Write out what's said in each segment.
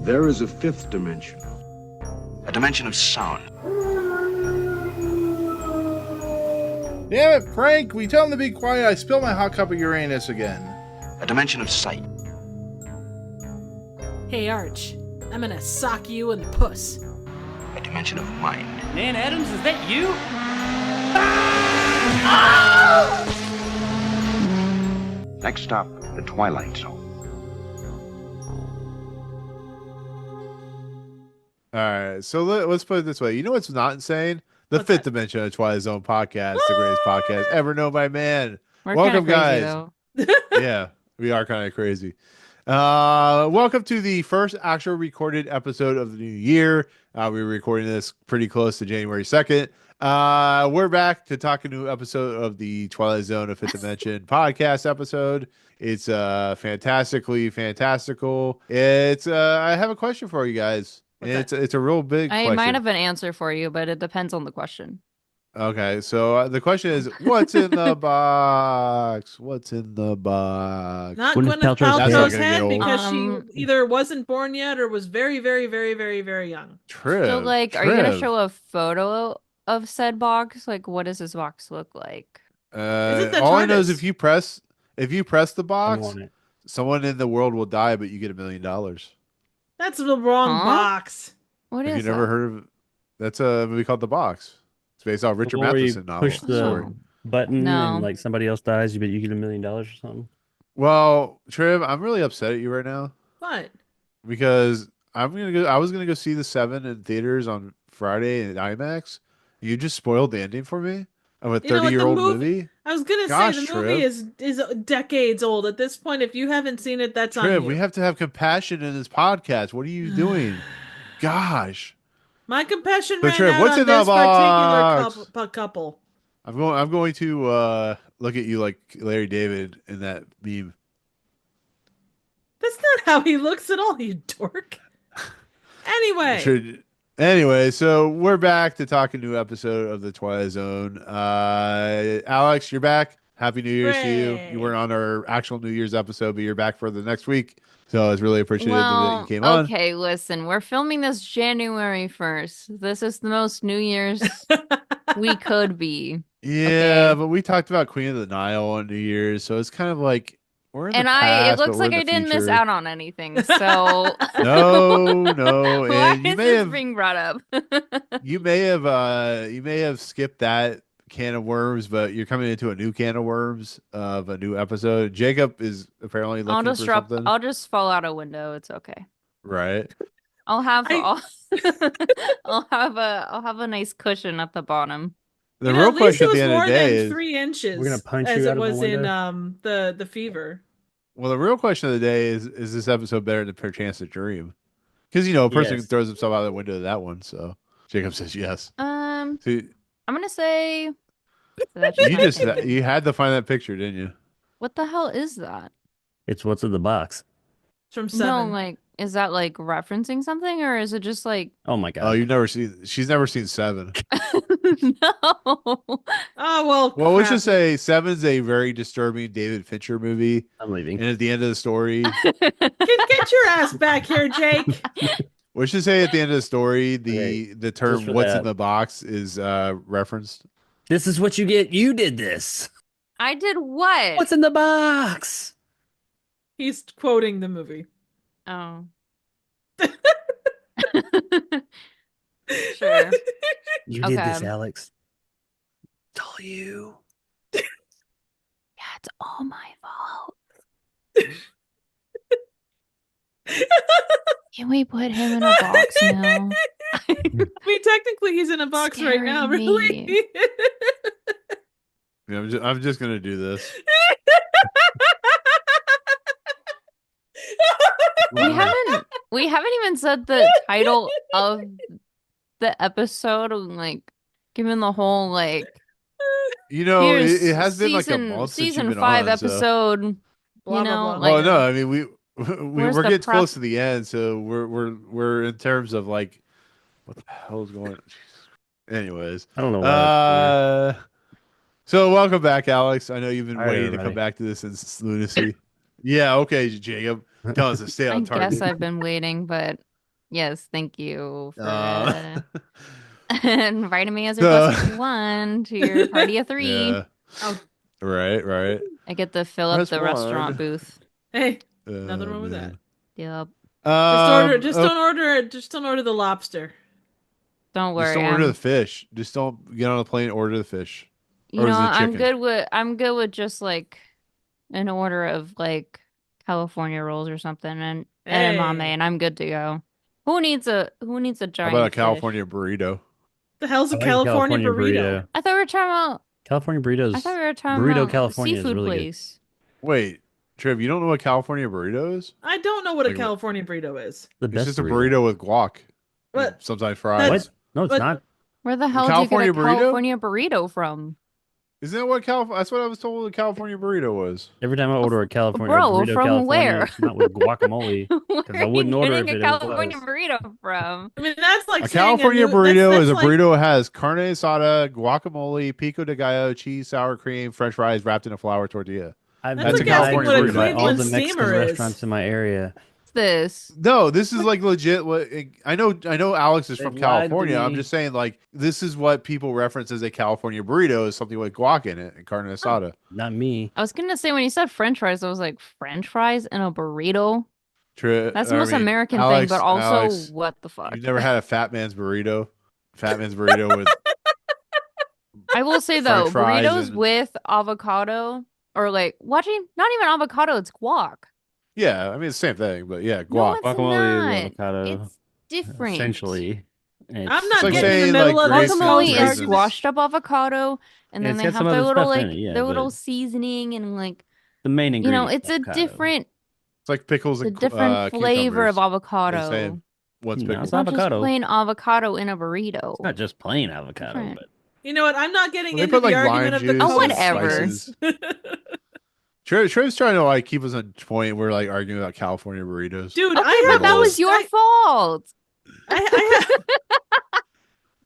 There is a fifth dimension. A dimension of sound. Damn it, Frank! We tell him to be quiet. I spilled my hot cup of Uranus again. A dimension of sight. Hey, Arch. I'm gonna sock you in the puss. A dimension of mind. Nan Adams, is that you? Next stop, the Twilight Zone. All right, so let's put it this way. You know what's not insane? The What's fifth that? dimension of Twilight Zone podcast, the greatest podcast ever known by man. We're Welcome, kinda guys. crazy, though. Yeah, we are kind of crazy. Welcome to the first actual recorded episode of the new year. We're recording this pretty close to January 2nd. We're back to talk a new episode of the Twilight Zone of Fifth Dimension podcast episode. It's fantastically fantastical. It's I have a question for you guys. And it's a real big I question. might have an answer for you, but it depends on the question. Okay, so the question is, what's in the box? What's in the box? Not Gwyneth Gwyneth Paltrow's head. Paltrow's That's not gonna head get old. because she either wasn't born yet or was very, very, very, very, very young. Trib. So, like, are you gonna Trib. show a photo of said box? Like, what does this box look like? Is it the All I know is TARDIS? if you press the I box, want it. someone in the world will die, but you get $1 million. That's the wrong Huh? box. What Have is you never that? heard of? That's a movie called The Box. It's based off Richard Before you Matheson novel. push the story. button No. and like somebody else dies, you bet you get $1 million or something. Well, Trib, I'm really upset at you right now What? because I was gonna go see The Seven in theaters on Friday in IMAX. You just spoiled the ending for me of a You know what, the 30-year-old movie- movie. I was gonna Gosh, say the movie is decades old at this point. If you haven't seen it, that's on Trib, you. we have to have compassion in this podcast. What are you doing? Gosh. My compassion But ran Trib, out what's on in the this box? particular couple. I'm going to look at you like Larry David in that meme. That's not how he looks at all, you dork. Anyway, Anyway, so we're back to talk a new episode of the Twilight Zone. Alex, you're back. Happy New Year's to you. Hooray. You weren't on our actual New Year's episode, but you're back for the next week. So it's really appreciated that Well, you came on. okay, listen, we're filming this January 1st. This is the most New Year's we could be. Yeah, Okay. but we talked about Queen of the Nile on New Year's, so it's kind of like we're in And the it past, but looks we're like in I the didn't miss future. out on anything. So No, why and you is may this have being brought up? you may have skipped that can of worms, but you're coming into a new can of worms of a new episode. Jacob is apparently looking for something, I'll just fall out a window. It's okay. right? I'll have I- I'll have a nice cushion at the bottom. The you know, real at least question it at was the end more of the day than is, 3 inches. We're gonna punch as you it out of a was in window? the Fever. well, the real question of the day is this episode better than Perchance to Dream? Because a person Yes. throws himself out the window of that one. So Jacob says yes. So I'm gonna say that you had to find that picture, didn't you? what the hell is that? It's what's in the box. It's from No, 7. like is that like referencing something or is it just like Oh my Oh, god. she's never seen Seven. no? Oh, well, Well, let's crap. just say Seven's a very disturbing David Fincher movie. I'm leaving. And at the end of the story, Get your ass back here, Jake. let's just say at the end of the story, Okay, the term just for "what's in that. the box" is referenced. This is what you get. You did this. I did what? What's in the box? He's quoting the movie. Oh. Sure. You did this, Okay. Alex. It's all you. Yeah, it's all my fault. Can we put him in a box now? I mean, technically, he's in a box right now. Scaring Really? me. Yeah, I'm just gonna do this. We haven't even said the title of the episode, like given the whole like here's It has been like a season- month since you've season been 5 on, so- episode. Blah, you blah, know, blah. like Well, no, I mean Where's we're the getting prep? close to the end, so we're in terms of like what the hell is going on? Anyways, I don't know why. so welcome back, Alex. I know you've been All right, waiting to come everybody. back to this since lunacy. Yeah, okay, Jacob. Tell us to stay I on guess target. I've been waiting, but Yes, thank you for Uh, inviting me as your So- plus one to your party of 3. yeah. Oh, Right. I get to fill up Press the restaurant 1. booth. hey, nothing wrong with that. Man. Yep. Just don't order the lobster. Don't Just worry. don't order the fish. Just don't get on a plane and order the fish. You Or know, is it I'm chicken? good with just like an order of like California rolls or something and edamame, Hey. and I'm good to go. Who needs a How giant about a fish? California burrito? The hell's I a like California burrito? I thought we were talking about California burritos. I thought we were talking Burrito about California is seafood really good. place. Wait, Trev, you don't know what California burrito is? I don't know what a Like, California burrito is. The It's best just a burrito with guac. and What? Sometimes fries. That's- What? No, it's What? not. Where the hell did you get California a burrito? California burrito from? Isn't that what That's what I was told a California burrito was. Every time I order a California Bro, burrito, from California, where? it's not with guacamole. Where I are wouldn't you order getting if a it California was. burrito from? I mean, that's like A saying California that's- burrito that's is a like- burrito that has carne asada, guacamole, pico de gallo, cheese, sour cream, French fries wrapped in a flour tortilla. I've That's like been asking what a guided by all Cleveland the Mexican steamer is. restaurants in my area. What's this? No, this is like legit. What I know Alex is from They've lied to California. I'm me. just saying, like, this is what people reference as a California burrito is something with guac in it and carne asada. Not me. I was gonna say when you said French fries, I was like, French fries and a burrito? That's the I most mean, American Alex, thing, but also Alex, what the fuck? you've never had a fat man's burrito? Fat man's burrito with I will say French though, fries burritos and- with avocado or like watching not even avocado, it's guac. yeah. I mean, it's the same thing, but yeah, No, guac. it's Guacamole is not. avocado, It's different. essentially. I'm not like getting in saying, the middle like, of this raisins- Guacamole is raisins. squashed up avocado, and Yeah, then it's they got have some their other little stuff like in it, yeah, their but little seasoning and like the main you know, ingredient. it's a different It's like pickles it's a and different flavor of cucumbers. avocado. saying, what's No, pickles? It's not just avocado. plain avocado in a burrito. It's not just plain avocado, Different. but You know what? I'm not getting Well, they into put, the like, argument lime of the juice Oh, and whatever. spices. Trev's trying to like keep us on point. We're like arguing about California burritos. Dude, Okay, I but have that no was your I, fault. I have, I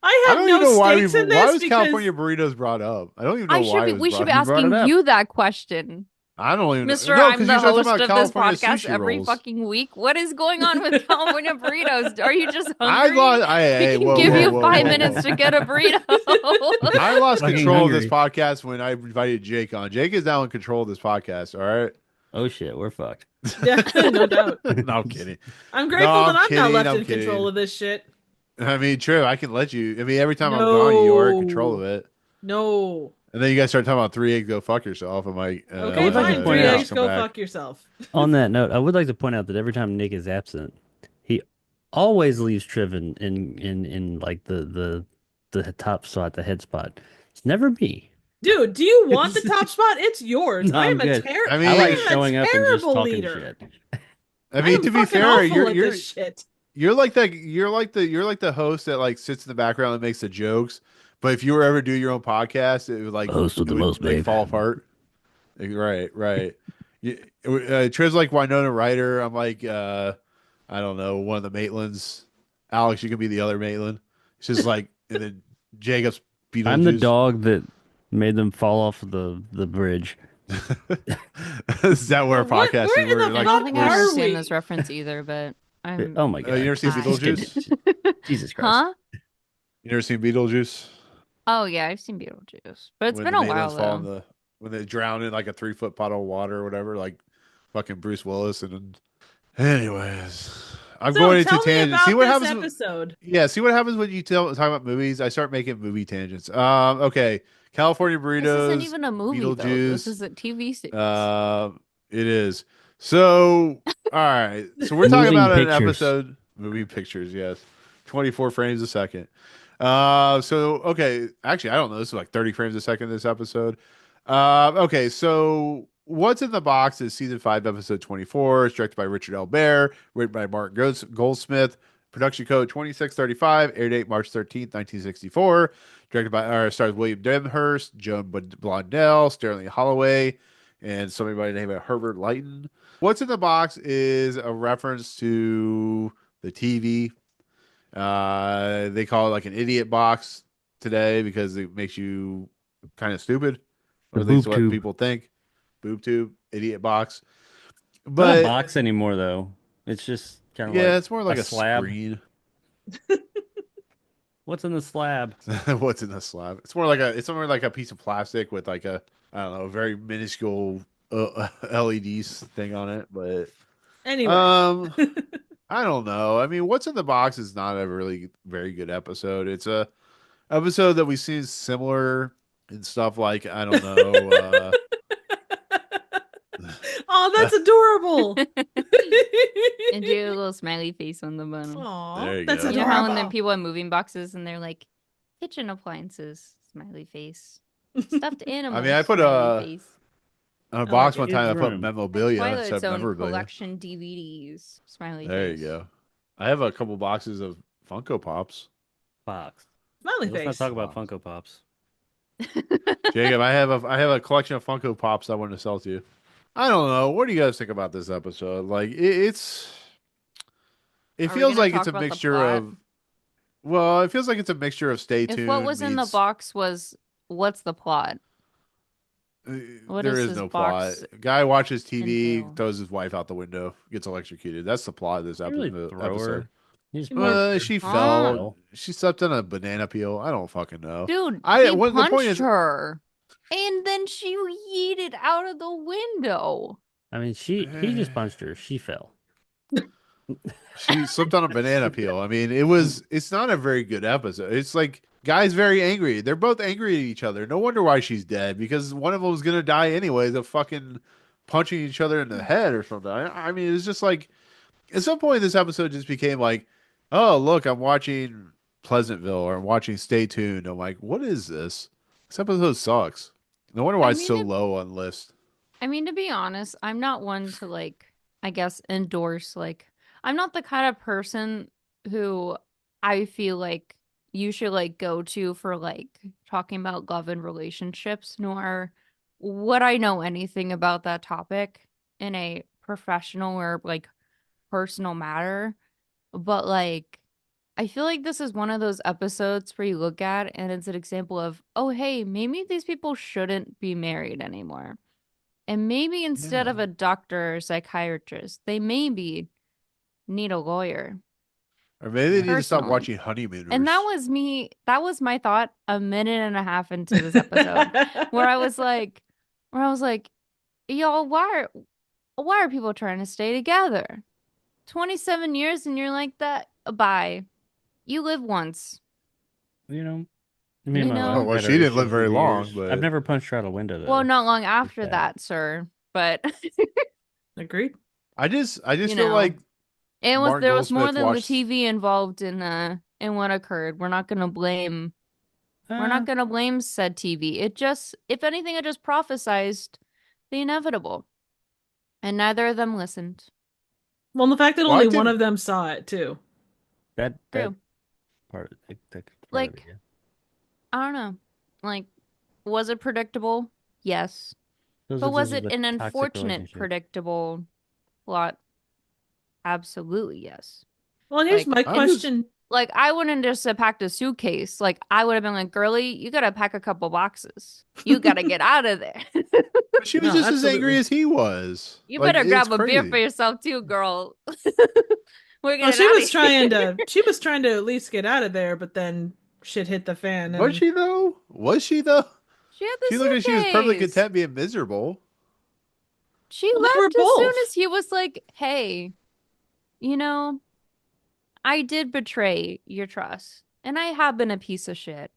I have don't no even know why stakes in why this was because California burritos brought up. I don't even know I why. should be, it was we should be brought up. brought it asking up. you that question. I don't even Mister, know. I'm the 'cause you're host talking of about this California podcast sushi every rolls. fucking week. What is going on with California burritos? Are you just I hungry? lost. We Hey, can whoa, give whoa, you whoa, 5 whoa, minutes whoa. to get a burrito. I lost Fucking control of this hungry. podcast when I invited Jake on. Jake is now in control of this podcast. All right. oh shit, we're fucked. yeah, no doubt. No, I'm kidding. I'm grateful No, I'm that I'm kidding, not left I'm in control kidding. of this shit. I mean, true. I can let you. I mean, every time I'm gone, you are in control of No. it. No. And then you guys start talking about 3 eggs, go fuck yourself. I'm like, Okay, would like to fine. point 3 out- eggs, go fuck yourself. On that note, I would like to point out that every time Nick is absent, he always leaves Triv in like the top spot, the head spot. It's never me. Dude, do you want the top spot? It's yours. No, I am I'm a good. terrible. I mean- I like am a showing up and just terrible talking leader. shit. I mean, am to be fucking fair, awful you're at you're this shit. you're like the host that like sits in the background and makes the jokes. But if you were ever do your own podcast, it would like Host with it the would, most, like, babe. fall apart. Right. Trev's like Winona Ryder. I'm like I don't know, one of the Maitlands. Alex, you can be the other Maitland. It's just like and then Jacob's Beetlejuice. I'm the dog that made them fall off the bridge. Is that where our What- podcast where is? in We're the I like, don't think I Are understand we? this reference either, but I'm Oh my god! you never seen Hi. Beetlejuice? Jesus Christ! Huh? You never seen Beetlejuice? Oh yeah, I've seen Beetlejuice. But it's When been the a while Maitlands fall in though. when they drown in like a 3-foot puddle of water or whatever, like fucking Bruce Willis. And anyways, I'm So going into tell me tangents. about See what this happens. episode. Yeah, see what happens when you talk about movies. I start making movie tangents. Okay, California This burritos. isn't even a movie though. This Beetlejuice. is a TV series. It is. So, all right. So we're talking Moving about an pictures. episode. Moving pictures, yes. 24 frames a second. So okay. Actually, I don't know. This is like 30 frames a second. This episode. Okay. So what's in the box is season 5, episode 24. It's directed by Richard L. Bear, written by Mark Goldsmith. Production code 2635. Air date March 13th, 1964. Directed by stars William Demarest, Joan Blondell, Sterling Holloway, and somebody by the name of Herbert Lytton. What's in the box is a reference to the TV. They call it like an idiot box today because it makes you kind of stupid, or at The least boob what tube. people think. Boob tube, idiot box. Not But a box anymore though. It's just Kind of Yeah, like it's more like a slab. screen. What's in the slab? What's in the slab? It's more like a piece of plastic with like a, I don't know, very minuscule LEDs thing on it. But Anyway. I don't know. I mean, what's in the box is not a really very good episode. It's a episode that we've seen similar in stuff like, I don't know. Oh, that's adorable. And do a little smiley face on the bottom. Aw, There you that's go. You know how when adorable. the people have moving boxes and they're like, kitchen appliances, smiley face. Stuffed animals. I mean, I put smiley face. on a box one kids' time. I put room. memorabilia Twilight's instead of own memorabilia. collection DVDs, smiley There face. you go. I have a couple boxes of Funko Pops. Box. Smiley Let's not face. talk about Funko Pops. Jacob, I have a collection of Funko Pops I want to sell to you. I don't know. What do you guys think about this episode? Like it Are we feels gonna like talk it's a about the mixture plot? of, well, it feels like it's a mixture of Stay Tuned. If what was in the meets- box was, what's the plot? What there does is this no plot. box Guy watches TV, entail? throws his wife out the window, gets electrocuted. That's the plot of this You really episode. throw her. You just She Huh? fell. She slept on a banana peel. I don't fucking know. Dude, I- he well, the point punched is- her. And then she yeeted out of the window. I mean, he just punched her. She fell. She slipped on a banana peel. I mean, it's not a very good episode. It's like, guy's very angry. They're both angry at each other. No wonder why she's dead, because one of them was going to die anyways of fucking punching each other in the head or something. I mean, it's just like, at some point this episode just became like, oh, look, I'm watching Pleasantville or I'm watching Stay Tuned. I'm like, what is this? This episode sucks. No wonder why it's so low on list. I mean, to be honest, I'm not one to like, I guess, endorse. Like, I'm not the kind of person who I feel like you should like go to for like talking about love and relationships, nor would I know anything about that topic in a professional or like personal matter. But like, I feel like this is one of those episodes where you look at and it's an example of, oh, hey, maybe these people shouldn't be married anymore. And maybe instead of a doctor or psychiatrist, they maybe need a lawyer. Or maybe they need to stop Personally. watching Honeymooners. And that was me. That was my thought a minute and a half into this episode, where I was like, y'all, why are people trying to stay together? 27 years and you're like that? Bye. You live once. You know, me and You my know- wife Oh, well, had she our didn't live issues very for long, years. but- I've never punched her out a window though. Well, not long after bad. that, sir. But Agreed. I just You feel know. like it was Mark there was more Goldsmith than watched- the TV involved in what occurred. We're not gonna blame We're not going to blame said TV. It just, if anything, it just prophesized the inevitable. And neither of them listened. Well, the fact that Well, I only didn't- one of them saw it too. that True. part, that part Like, of it, yeah. I don't know. Like, was it predictable? Yes. Those But are was just it a an toxic unfortunate, relationship. predictable plot? Absolutely, yes. Well, and here's Like, my I'm just- question. Like, I wouldn't just have packed a suitcase. Like, I would have been like, girly, you got to pack a couple boxes. You got to get out of there. she was No, just as angry absolutely. as he was. You Like, better grab it's a beer crazy. for yourself too, girl. We're Well, gonna. she was trying to. She was trying to at least get out of there, but then shit hit the fan. And Was she though? Was she though? She had the She looked like she was perfectly suitcase. content being miserable. She Well, they were left as soon both. as he was like, "Hey, you know, I did betray your trust, and I have been a piece of shit.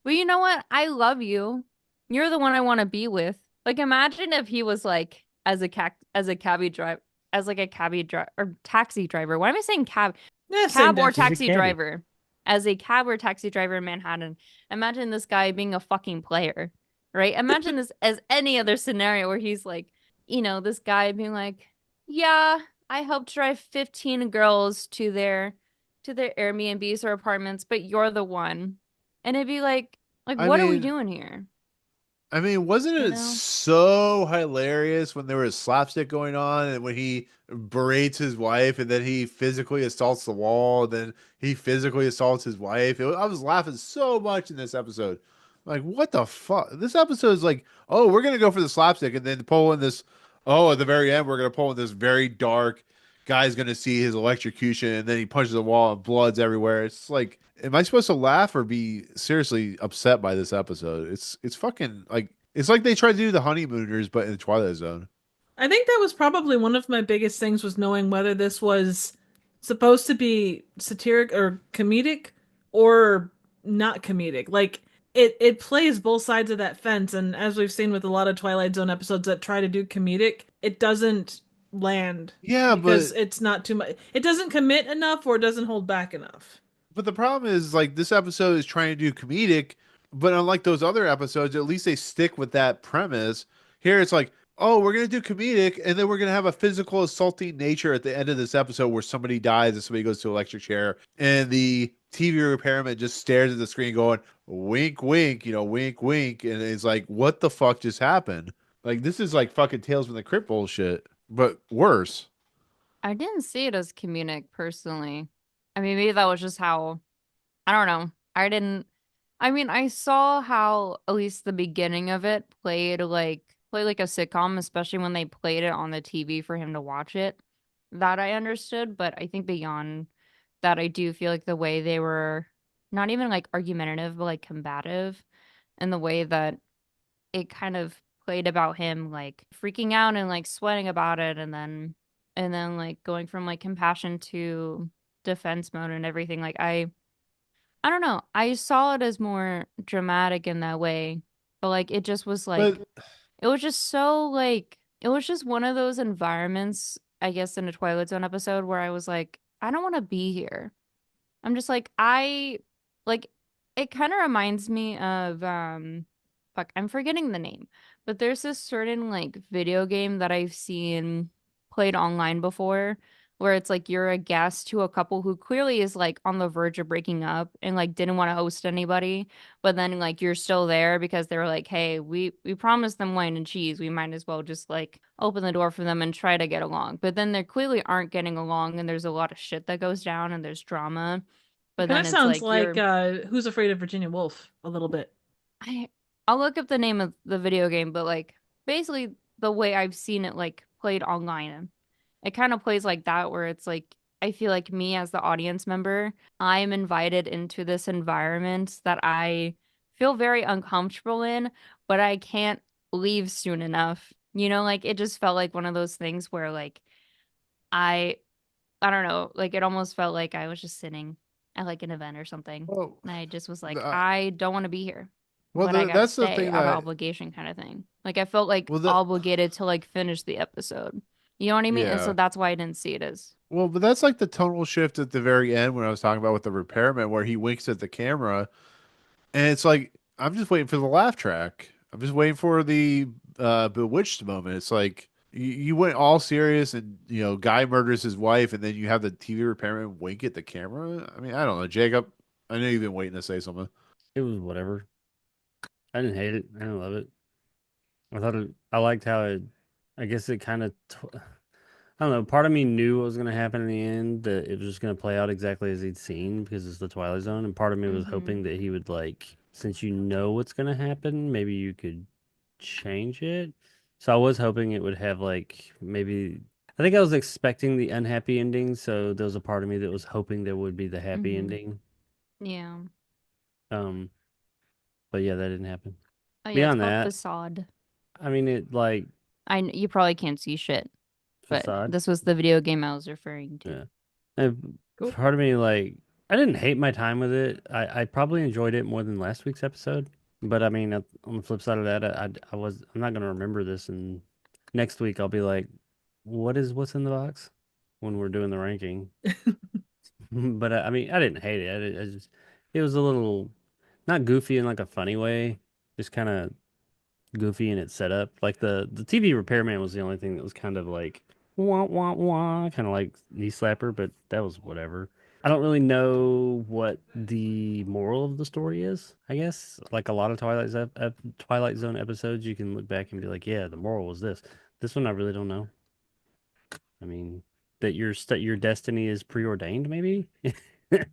But you know what? I love you. You're the one I want to be with." Like, imagine if he was like, as a cabbie driver, as like a cabbie driver or taxi driver. Why am I saying cab? Yeah, same Cab or difference. taxi cabbie. driver. As a cab or taxi driver in Manhattan. Imagine this guy being a fucking player, right? Imagine this as any other scenario where he's like, you know, this guy being like, yeah, I helped drive 15 girls to their Airbnbs or apartments, but you're the one. And it'd be like I what are we mean, doing here? I mean, wasn't You it know? so hilarious when there was slapstick going on and when he berates his wife and then he physically assaults the wall and then he physically assaults his wife? I was laughing so much in this episode. Like, what the fuck? This episode is like, oh, we're going to go for the slapstick and then pull in this, oh, at the very end, we're going to pull in this very dark guy's gonna see his electrocution, and then he punches the wall and blood's everywhere. It's like, am I supposed to laugh or be seriously upset by this episode? It's fucking like, it's like they tried to do the Honeymooners, but in the Twilight Zone. I think that was probably one of my biggest things was knowing whether this was supposed to be satiric or comedic or not comedic. Like it plays both sides of that fence, and as we've seen with a lot of Twilight Zone episodes that try to do comedic, it doesn't land Yeah, because but it's not too much. It doesn't commit enough or it doesn't hold back enough. the problem is, like, this episode is trying to do comedic, but unlike those other episodes, at least they stick with that premise. Here it's like, oh, we're gonna do comedic, and then we're gonna have a physical assaulting nature at the end of this episode where somebody dies and somebody goes to an electric chair, and the TV repairman just stares at the screen going, wink, wink, wink, wink, and it's like, what the fuck just happened? Like, this is like fucking Tales from the Crypt bullshit, but worse. I didn't see it as comedic personally. I mean, maybe that was just how, I don't know. I mean, I saw how at least the beginning of it played like a sitcom, especially when they played it on the TV for him to watch it. That I understood, but I think beyond that, I do feel like the way they were not even like argumentative, but like combative, and the way that it kind of played about him like freaking out and like sweating about it, and then like going from like compassion to defense mode and everything. Like I don't know. I saw it as more dramatic in that way, but like it just was like But it was just so like it was just one of those environments, I guess, in a Twilight Zone episode where I was like, I don't want to be here. I'm just like it kind of reminds me of fuck, I'm forgetting the name, but there's this certain like video game that I've seen played online before where it's like you're a guest to a couple who clearly is like on the verge of breaking up and like didn't want to host anybody, but then like you're still there because they were like, hey, we promised them wine and cheese, we might as well just like open the door for them and try to get along. But then they clearly aren't getting along and there's a lot of shit that goes down and there's drama. It But kind then of it's sounds like like Who's Afraid of Virginia Woolf a little bit. I I'll look up the name of the video game, but like basically the way I've seen it like played online, it kind of plays like that where it's like I feel like me as the audience member, I'm invited into this environment that I feel very uncomfortable in, but I can't leave soon enough. You know, like it just felt like one of those things where like I I don't know, like it almost felt like I was just sitting at like an event or something. well, And I just was like, the, I don't want to be here, well, but I gotta that's the stay thing out of that, obligation kind of thing. Like I felt like well, obligated to like finish the episode. You know what I mean? And so yeah. that's why I didn't see it as. Well, but that's like the tonal shift at the very end when I was talking about with the repairman, where he winks at the camera, and it's like, I'm just waiting for the laugh track. I'm just waiting for the bewitched moment. It's like you went all serious, and guy murders his wife, and then you have the TV repairman wink at the camera. I mean, I don't know, Jacob. I know you've been waiting to say something. It was whatever. I didn't hate it. I didn't love it. I liked how it. I guess it kind of. I don't know. Part of me knew what was going to happen in the end. That it was just going to play out exactly as he'd seen because it's the Twilight Zone, and part of me was hoping that he would like, since you know what's going to happen, maybe you could change it. So I was hoping it would have like maybe. I think I was expecting the unhappy ending, so there was a part of me that was hoping there would be the happy ending. Yeah. Um, but yeah, that didn't happen. Oh yeah, it's Beyond called that, Facade. I mean, it like You probably can't see shit, but facade. this was the video game I was referring to. Yeah. And Cool. part of me, like, I didn't hate my time with it. I probably enjoyed it more than last week's episode. But I mean, on the flip side of that, I'm not gonna remember this, and next week I'll be like, what's in the box when we're doing the ranking. But I mean, I didn't hate it. It was a little not goofy in like a funny way, just kind of goofy in its setup. Like the TV repairman was the only thing that was kind of like wah wah wah, kind of like knee slapper, but that was whatever. I don't really know what the moral of the story is. I guess like a lot of Twilight Zone episodes, you can look back and be like, yeah, the moral was this. This one I really don't know. I mean, that your destiny is preordained, maybe that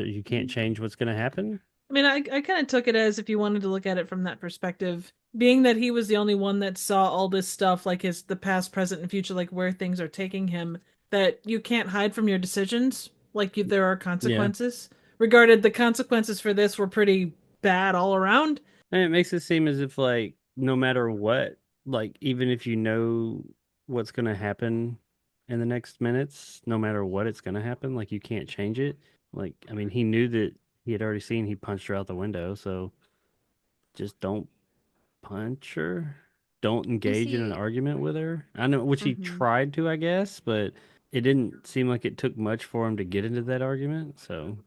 you can't change what's going to happen. I mean, I kind of took it as if you wanted to look at it from that perspective, being that he was the only one that saw all this stuff, like the past, present, and future, like where things are taking him. that you can't hide from your decisions. Like there are consequences. Regarded the consequences for this were pretty bad all around. And it makes it seem as if like no matter what, like even if you know what's gonna happen in the next minutes, no matter what it's gonna happen, like you can't change it. Like I mean, he knew that he had already seen he punched her out the window, so just don't punch her. Don't You engage in an see, argument with her. I know, which he hmm tried to, I guess, but it didn't seem like it took much for him to get into that argument. So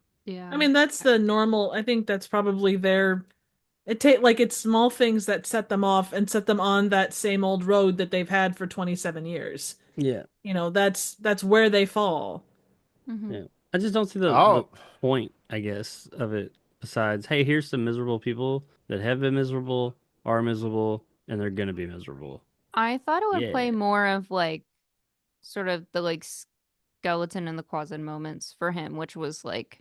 I yeah. mean, that's the normal. I think that's probably their. It's small things that set them off and set them on that same old road that they've had for 27 years. yeah, That's where they fall. hmm yeah. I just don't see the Oh, point, I guess, of it. Besides, hey, here's some miserable people that have been miserable, are miserable, and they're gonna be miserable. I thought it would Yeah, play more of like sort of the like skeleton in the closet moments for him, which was like,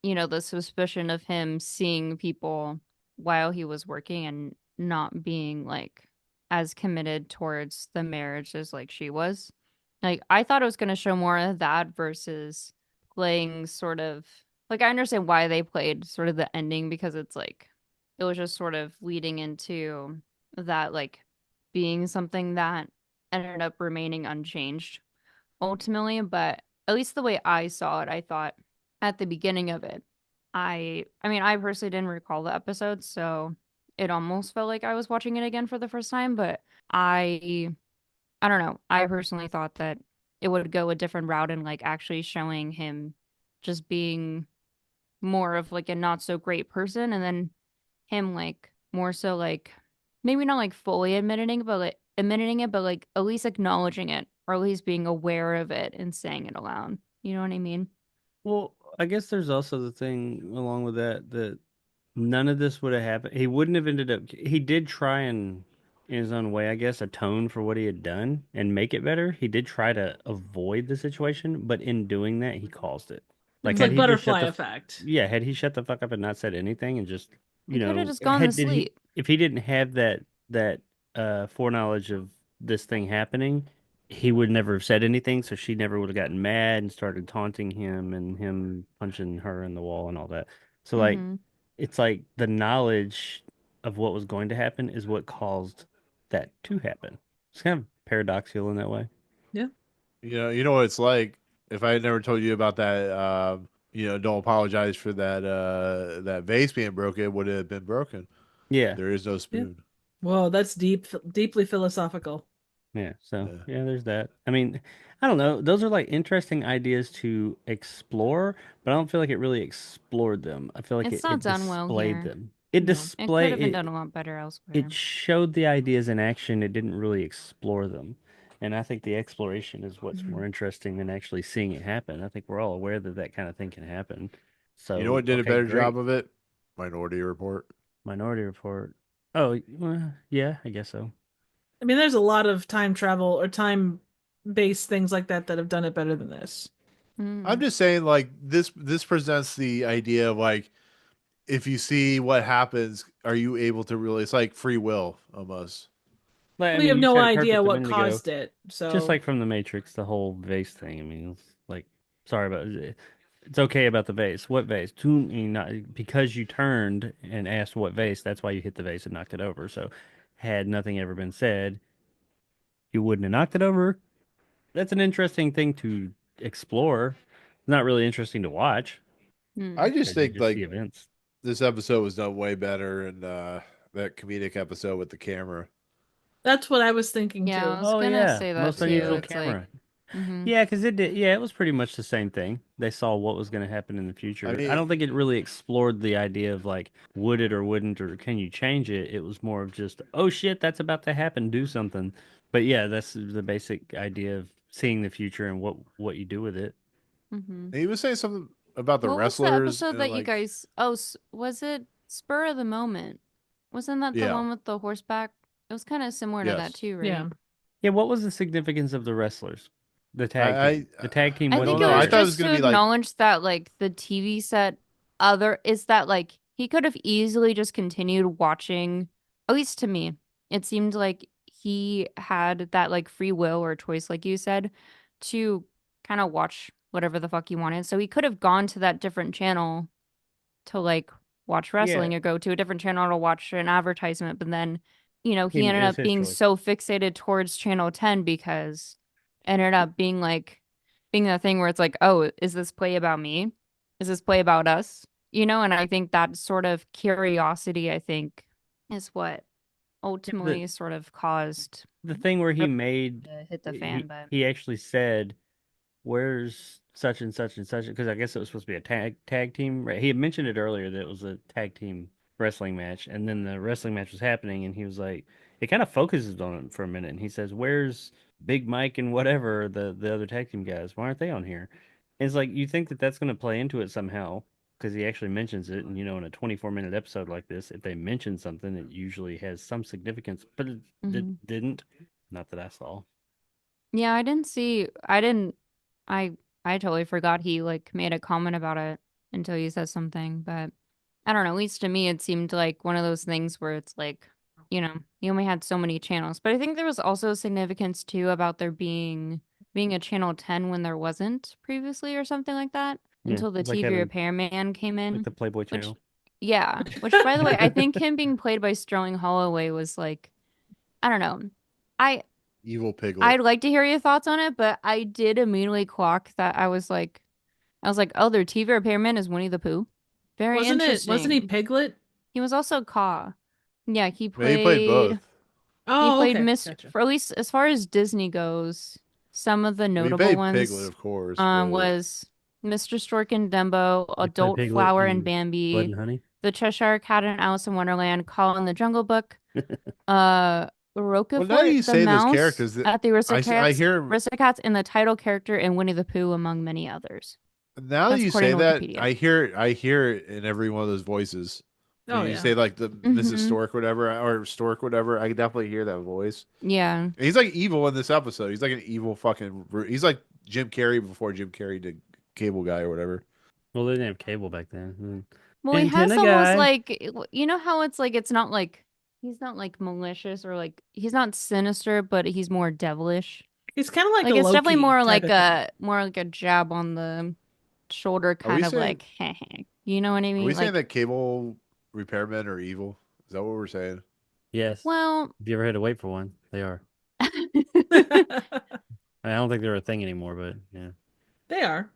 the suspicion of him seeing people while he was working and not being like as committed towards the marriage as like she was. Like I thought it was going to show more of that versus playing sort of like I understand why they played sort of the ending because it's like it was just sort of leading into that like being something that ended up remaining unchanged ultimately, but at least the way I saw it, I thought at the beginning of it, I mean, I personally didn't recall the episode, so it almost felt like I was watching it again for the first time, but I don't know. I personally thought that it would go a different route and like actually showing him just being more of like a not so great person and then him like more so like maybe not like fully admitting it, but like at least acknowledging it or at least being aware of it and saying it aloud. You know what I mean? well, I guess there's also the thing along with that none of this would have happened. He wouldn't have ended up. He did try and, in his own way, I guess, atone for what he had done and make it better. He did try to avoid the situation, but in doing that, he caused it. Like, It's had like he just shut butterfly the, effect. yeah, had he shut the fuck up and not said anything and just, He could have just gone to did he, sleep. if he didn't have that foreknowledge of this thing happening, he would never have said anything. So she never would have gotten mad and started taunting him and him punching her in the wall and all that. So like Mm-hmm. it's like the knowledge of what was going to happen is what caused that to happen. It's kind of paradoxical in that way. Yeah. you know what it's like. If I had never told you about that, don't apologize for that vase being broken. It would have been broken. Yeah. There is no Yeah. spoon. Whoa, that's deeply philosophical. Yeah. So, Yeah. yeah, there's that. I mean, I don't know. Those are like interesting ideas to explore, but I don't feel like it really explored them. I feel like It's not it done well displayed here. them. It No. It could have been display done a lot better it elsewhere. showed the ideas in action. It didn't really explore them. And I think the exploration is what's Mhm. more interesting than actually seeing it happen. I think we're all aware that that kind of thing can happen. You know So, what did a okay, better job great. of it? Minority Report. Minority Report. Oh, well, yeah, I guess so. I mean, there's a lot of time travel or time-based things like that that have done it better than this. I'm Mm. just saying, like this presents the idea of like if you see what happens, are you able to really? It's like free will almost. But I Well, you mean, have you no said it idea perfect a what minute ago. caused it, Just so like from the Matrix, the whole vase thing. I mean, it's like, sorry about it. It's okay about the vase. What vase? Because you turned and asked what vase, that's why you hit the vase and knocked it over. So, had nothing ever been said, you wouldn't have knocked it over. That's an interesting thing to explore. Not really interesting to watch I Mm. just because you think just like see events. this episode was done way better, and that comedic episode with the camera. that's what I was thinking Yeah, I too. was Oh gonna yeah, say that most too. unusual It's like, camera. mm-hmm. Yeah, because it did. Yeah, it was pretty much the same thing. They saw what was going to happen in the I future. I mean, don't think it really explored the idea of like, would it or wouldn't, or can you change it? It was more of just, oh shit, that's about to happen, do something. But yeah, that's the basic idea of seeing the future and what you do with it. Mm-hmm. he was saying something about the What was the wrestlers episode and that you like, guys? Oh, was it Spur of the Moment? Wasn't that the yeah, one with the horseback? It was kind of similar to that yes. too, right? Yeah. Yeah, what was the significance of the wrestlers, the I tag team? I, The tag team I think don't wasn't it know. I was thought it there. was just gonna to be like, acknowledge that like the TV set other is that like he could have easily just continued watching, at least to me. It seemed like he had that like free will or choice, like you said, to kind of watch whatever the fuck he wanted. So he could have gone to that different channel to like watch wrestling or go to a different channel to watch an advertisement. But then, he It ended was up his being choice. so fixated towards channel 10 because it ended up being that thing where it's like, oh, is this play about me? Is this play about us? And I think that sort of curiosity, I think, is what ultimately sort of caused The thing where he Rip made to hit the fan. But he actually said, "Where's such and such and such?" Because I guess it was supposed to be a tag team. Right? He had mentioned it earlier that it was a tag team wrestling match, and then the wrestling match was happening, and he was like, it kind of focuses on it for a minute, and he says, "Where's Big Mike and whatever the other tag team guys? Why aren't they on here?" And it's like you think that that's going to play into it somehow. Because he actually mentions it, and in a 24-minute episode like this, if they mention something, it usually has some significance, but it didn't. Not that I saw. yeah, I totally forgot he like made a comment about it until he says something. But I don't know, at least to me it seemed like one of those things where it's like, he only had so many channels. But I think there was also significance too about there being a channel 10 when there wasn't previously or something like that. Yeah, Until the it's like TV having repairman came in. like the Playboy Which, channel. yeah. Which, by the way, I think him being played by Sterling Holloway was like, I don't know. Evil Piglet. I'd like to hear your thoughts on it, but I did immediately clock that I was like, oh, their TV repairman is Winnie the Pooh. Very interesting. Wasn't he Piglet? He was also Caw. Yeah, he Well, he played both. He Oh, played okay. Mr. Gotcha. For at least as far as Disney goes, some of the Well, he notable played ones Piglet, of course. but- was Mr. Stork and Dumbo, He played Adult Piglet Flower in and Blood Bambi, and Honey. The Cheshire Cat and Alice in Wonderland, Call in the Jungle Book, Roquefort now you the say those Mouse characters, at the I hear Aristocats, and the title character in Winnie the Pooh, among many others. now That's you according say to that Wikipedia. I hear it in every one of those voices. Oh, When you yeah. say like the Mrs. Mhm. Stork, whatever, or Stork, whatever, I can definitely hear that voice. Yeah. And he's like evil in this episode. He's like an evil fucking. He's like Jim Carrey before Jim Carrey did Cable Guy or whatever. Well, they didn't have cable back then. Well, he has Antenna almost guy. like, how it's like, it's not like, he's not like malicious or like, he's not sinister, but he's more devilish. He's kind of like Like a it's definitely Loki more type like of thing. a jab on the shoulder, kind of saying- like, you know what I Are we mean? saying Like, that cable repairmen are evil? Is that what we're saying? Yes. well, If you ever had to wait for one, they are. I don't think they're a thing anymore, but yeah. They are.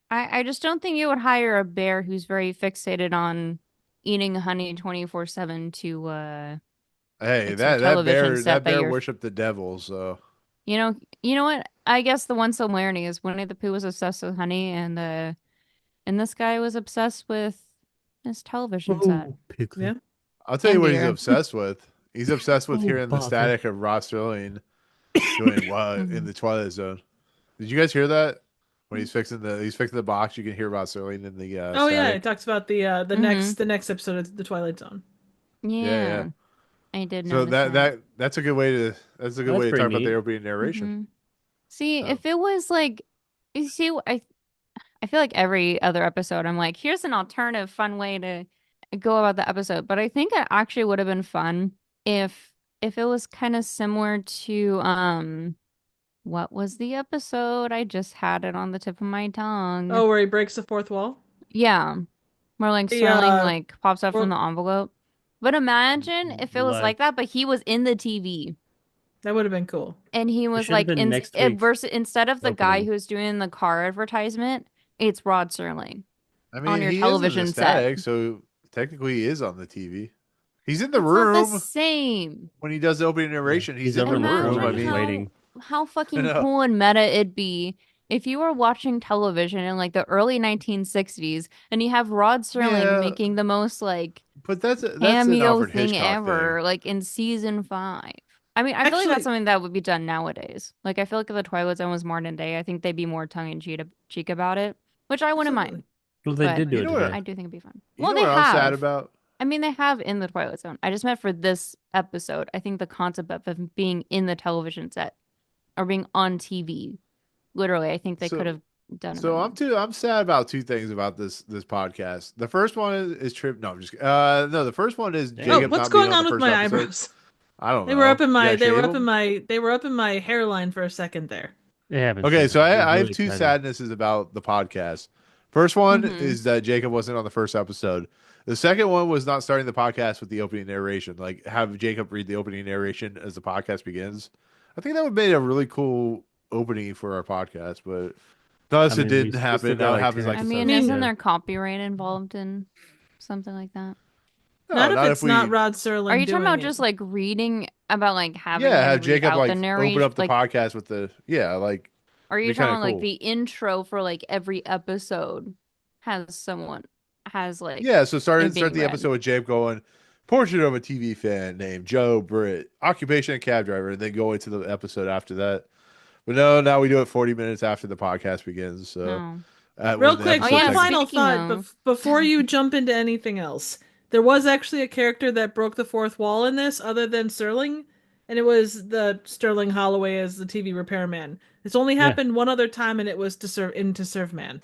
I just don't think you would hire a bear who's very fixated on eating honey 24/7 to Hey, It's your television set that that bear you're- worshipped the devil. So you know what? I guess the one similarity is Winnie the Pooh was obsessed with honey, and this guy was obsessed with his television set. Piglet. Yeah. I'll tell you what he's deer. obsessed with. He's obsessed with Oh, hearing the bother. static of Rod Serling doing what in the Twilight Zone. Did you guys hear that? When he's fixing the box, you can hear Rod Serling in the Oh yeah, static. it talks about the Mhm. next episode of the Twilight Zone. Yeah, I did So notice that's a good way to That's talk about pretty the neat. opening narration. Mhm. See, Oh. if it was like, you see, I feel like every other episode, I'm like, here's an alternative, fun way to go about the episode. But I think it actually would have been fun if it was kind of similar to what was the episode? I just had it on the tip of my tongue. Oh, where he breaks the fourth wall. Yeah, more like The, Sterling like pops up from World- the envelope. But imagine if it was like that, but he was in the TV. That would have been cool. And he was should have like been next week's versus instead of the guy opening. who was doing the car advertisement, it's Rod Serling. I mean, On your he television is in the set. static, so technically he is on the TV. He's in the It's room not the same. when he does the opening narration. He's in over the in the room. corner I Imagine mean, just waiting. how fucking know. cool and meta it'd be if you were watching television in like the early 1960s and you have Rod Serling Yeah. making the most like but that's an cameo Alfred thing Hitchcock ever, thing. like in season 5. I mean, I feel like Actually- that's something that would be done nowadays. Like, I feel like if the Twilight Zone was modern day, I think they'd be more tongue in cheek about it, which I wouldn't mind. Well, they But- did do You it know what? today. I do think it'd be fun. You Well, know they what I'm sad have. about? I mean, they have in the Twilight Zone. I just meant for this episode. I think the concept of being in the television set or being on TV, literally, I think they So- could have done. So it. I'm sad about two things about this podcast. The first one is trip. No, I'm just no. The first one is Jacob. Oh, what's not being going on the with first my episode. eyebrows? I don't know. They were up in my You gotta they were shave up in them? my they were up in my hairline for a second there. It happens. Okay, so sometimes. It's I have really two exciting. sadnesses about the podcast. First one Mhm. is that Jacob wasn't on the first episode. The second one was not starting the podcast with the opening narration. Like have Jacob read the opening narration as the podcast begins. I think that would make a really cool opening for our podcast, but thus I it mean, didn't we happen. still got Now it like happens 10 like I the mean, seventh isn't show. there copyright involved in something like that? Not if not it's not Rod Are Serling you talking doing about it. just like reading about like having Yeah, him have read Jacob out the like open up narration? the Like, podcast with the like are you be talking kinda about like cool. the intro for like every episode has like Yeah, so it start being the read? episode with Jacob going, portrait of a TV fan named Joe Britt, occupation cab driver, and then go into the episode after that. But no, now we do it 40 minutes after the podcast begins. So No. Real when the quick, Oh episode yeah, one technically- final speaking thought of. before you jump into anything else. There was actually a character that broke the fourth wall in this, other than Serling, and it was the Sterling Holloway as the TV repairman. It's only Yeah. happened one other time, and it was to serve man.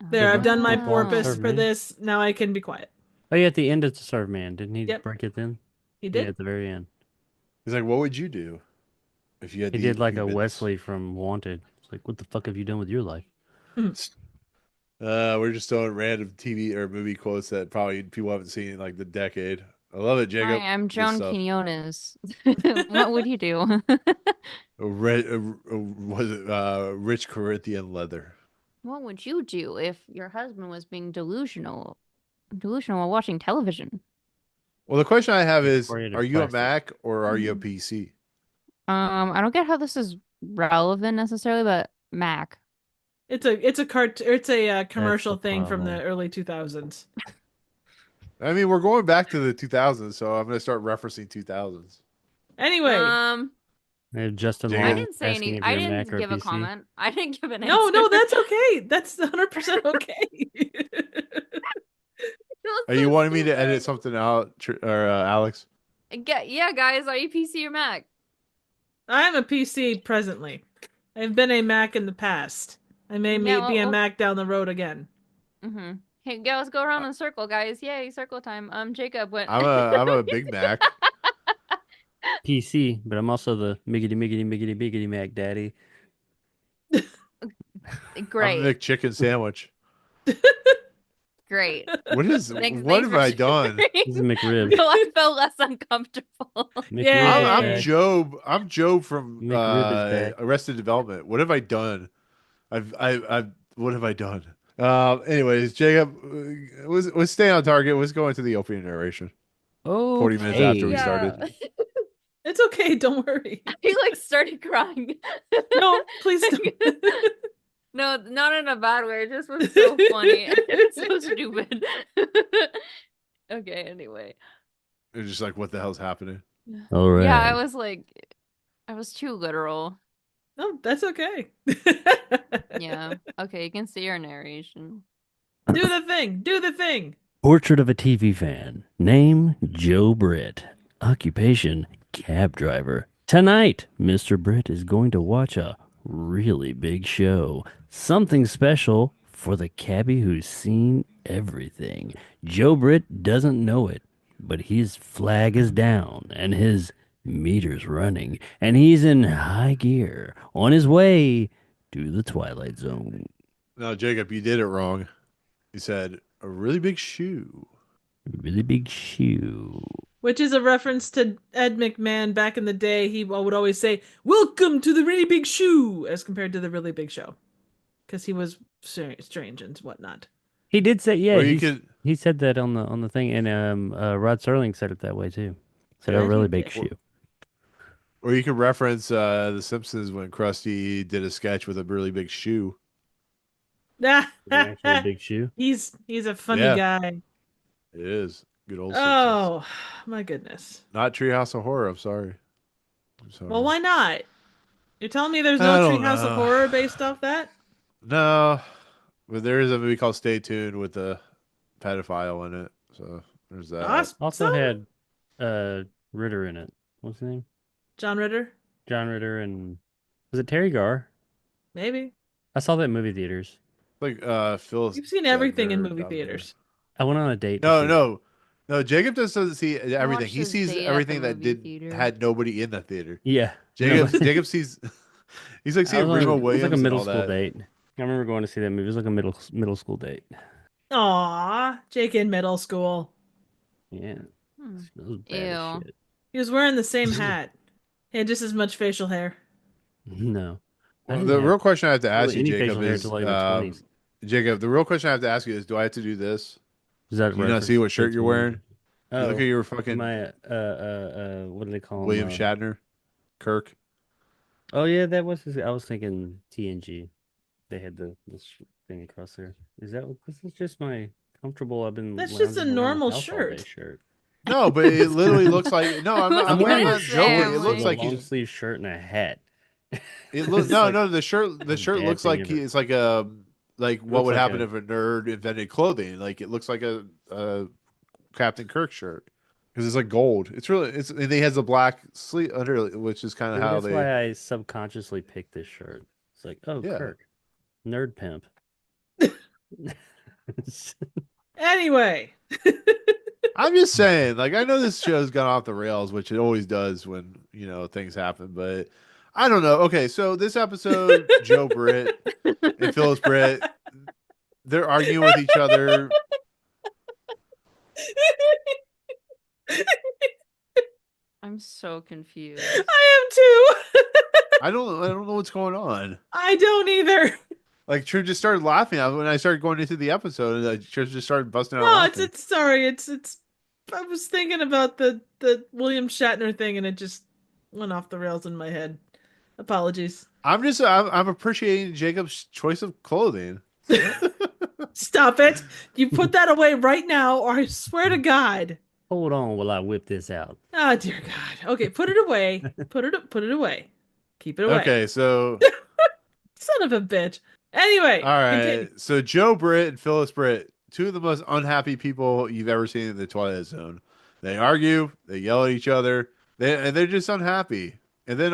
There, I've done my Fourth wall to porpoise serve for man? this. Now I can be quiet. Oh yeah, at the end it's a serve man. Didn't he Yep. break it then? He Yeah, did. at the very end. he's like, what would you do if you had He to did eat like a humans? Wesley from Wanted. It's like, what the fuck have you done with your life? We're just throwing random TV or movie quotes that probably people haven't seen in like the decade. I love it, Jacob. Hi, I'm Good Joan stuff. Quinones. What would you do? Was it rich Corinthian leather? What would you do if your husband was being delusional while watching television? Well, the question I have is, Victoria to are you a plastic. Mac or are you a Mhm. PC? I don't get how this is relevant necessarily, but Mac. It's a commercial the thing from the problem. early 2000s. I mean, we're going back to the 2000s, so I'm going to start referencing 2000s. Anyway, Justin Jacob? I Long didn't say asking any. if I you're a didn't Mac or give a PC. comment. I didn't give an answer. no, that's okay. That's 100% okay. Are you wanting me to edit something out, or Alex? Yeah, guys, are you PC or Mac? I am a PC presently. I've been a Mac in the past. I may Yeah, be a well- Mac down the road again. Mm-hmm. Hey, yeah, let's go around in a circle, guys. Yay, circle time. Jacob went. I'm a Big Mac. PC, but I'm also the miggity Mac daddy. I'm Great, a McChicken sandwich. great. What is? Thanks what have for I done? This is McRib. No, I felt less uncomfortable. McRib Yeah. is I'm back. Job. I'm Job from McRib is back. Arrested Development. What have I done? I've what have I done? Anyways, Jacob was staying on target. Was going to the opening narration. 40 minutes after we Okay. started. It's okay. Don't worry. He like started crying. No, please don't. No, not in a bad way. It just was so funny. It's so stupid. Okay, anyway. It's just like, what the hell's happening? All right. Yeah, I was too literal. No, that's okay. Yeah. Okay, you can see our narration. Do the thing. Do the thing. Portrait of a TV fan. Name Joe Britt. Occupation cab driver. Tonight, Mr. Britt is going to watch a really big show. Something special for the cabbie who's seen everything. Joe Britt doesn't know it, but his flag is down and his meter's running, and he's in high gear on his way to the Twilight Zone. No, Jacob, you did it wrong. You said a really big shoe. Really big shoe. Which is a reference to Ed McMahon back in the day. He would always say, "Welcome to the really big shoe," as compared to the really big show. Because he was strange and whatnot. He did say, yeah, Or you could, he said that on the thing, and Rod Serling said it that way too. Said a Yeah, really he big did. shoe. or you could reference The Simpsons when Krusty did a sketch with a really big shoe. An actual big shoe. He's a funny Yeah. guy. It is good old Simpsons. Oh my goodness. Not Treehouse of Horror. I'm sorry. Well, why not? You're telling me there's I no don't Treehouse of know. Horror based off that? No, but there is a movie called Stay Tuned with a pedophile in it. So there's that. Awesome. Also had Ritter in it. What's his name? John Ritter? John Ritter, and was it Terry Garr? Maybe. I saw that in movie theaters. Like Phil. You've seen everything in Zedner, movie Dom theaters. I went on a date. to No, see it. no. Jacob just doesn't see everything. watched He his sees date at the everything that movie did theater. had nobody in the theater. Yeah. Jacob No, Jacob sees He's like seeing It Remo was like Williams a and middle all school that. date. I remember going to see that movie. It was like a middle school date. Aw, Jake in middle school. Yeah, Hmm. that was bad as Ew. shit. He was wearing the same hat. He had just as much facial hair. No, I Well, didn't the have real question I have to ask really you, any Jacob, facial hair until is like my 20s. Jacob. The real question I have to ask you is, do I have to do this? Is that a Do you not see reference what to shirt you're wearing? You look Oh, at your fucking my what do they call William him? Shatner, Kirk. Oh yeah, that was I was thinking TNG. They had this thing across there. Is that what this is just my comfortable I've been That's just a lounging around the normal house all day shirt. shirt. No, but it literally looks like no. I'm not. Who's I'm I'm wearing gonna not say, joking. It shorts, looks a like long he's. sleeve shirt and a hat. It look It's no like no. The shirt a looks dad thing like ever. it's like a like It what looks would like happen a if a nerd invented clothing. Like it looks like a Captain Kirk shirt because it's like gold. It's really it's and he has a black sleeve under, which is kind of maybe how that's they. why I subconsciously picked this shirt. It's like, oh, Yeah. Kirk, nerd pimp. Anyway, I'm just saying, like, I know this show's gone off the rails, which it always does when, things happen, but I don't know. Okay, so this episode, Joe Britt and Phyllis Britt, they're arguing with each other. I'm so confused. I am too. I don't know what's going on. I don't either. Like, Trish just started laughing when I started going into the episode, and Trish just started busting out No, laughing. it's sorry. It's. I was thinking about the William Shatner thing, and it just went off the rails in my head. Apologies. I'm appreciating Jacob's choice of clothing. Stop it! You put that away right now, or I swear to God. Hold on while I whip this out. Oh dear God. Okay, put it away. Put it away. Keep it away. Okay, so Son of a bitch. Anyway, all right. continue. So Joe Britt and Phyllis Britt, two of the most unhappy people you've ever seen in the Twilight Zone. They argue, they yell at each other, they're just unhappy. And then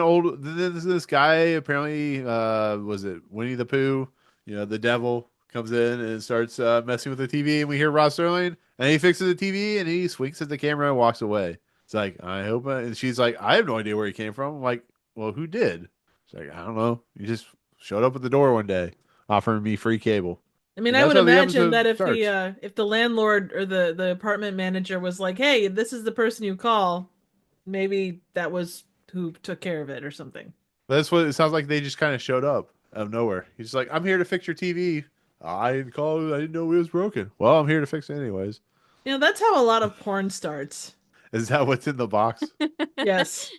this guy apparently was it Winnie the Pooh? The devil comes in and starts messing with the TV, and we hear Rod Serling, and he fixes the TV and he swings at the camera and walks away. It's like, I hope, and she's like, I have no idea where he came from. I'm like, well, who did? She's like, I don't know. He just showed up at the door one day, offering me free cable. I mean, And I that's would how the imagine episode that starts. if the landlord or the apartment manager was like, "Hey, this is the person you call," maybe that was who took care of it or something. That's what it sounds like. They just kind of showed up out of nowhere. He's like, I'm here to fix your TV. I didn't call. I didn't know it was broken. Well, I'm here to fix it anyways. That's how a lot of porn starts. Is that what's in the box? Yes.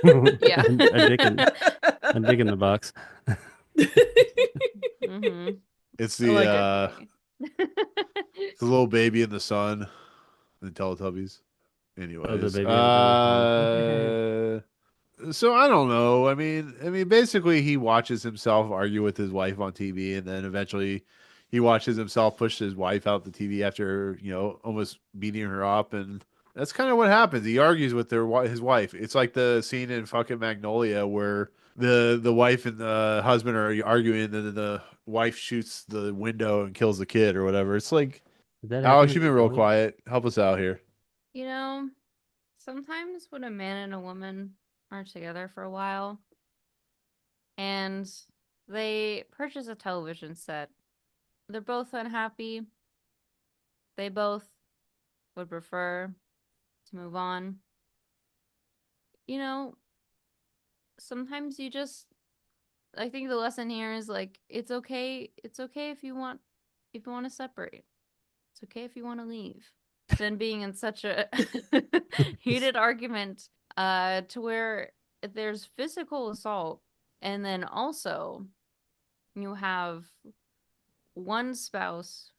Yeah. a dick in the box. Mm-hmm. It's I the like the little baby in the sun, the Teletubbies. Anyways, baby so I don't know. I mean, basically, he watches himself argue with his wife on TV, and then eventually, he watches himself push his wife out the TV after almost beating her up, and that's kind of what happens. He argues with his wife. It's like the scene in fucking Magnolia where the wife and the husband are arguing, and then the wife shoots the window and kills the kid or whatever. It's like, Did that Alex, happen you've in been real Magnolia? quiet. Help us out here. Sometimes when a man and a woman are together for a while and they purchase a television set, they're both unhappy. They both would prefer to move on. Sometimes I think the lesson here is like it's okay if you want to separate. It's okay if you want to leave. Than being in such a heated argument to where there's physical assault, and then also you have one spouse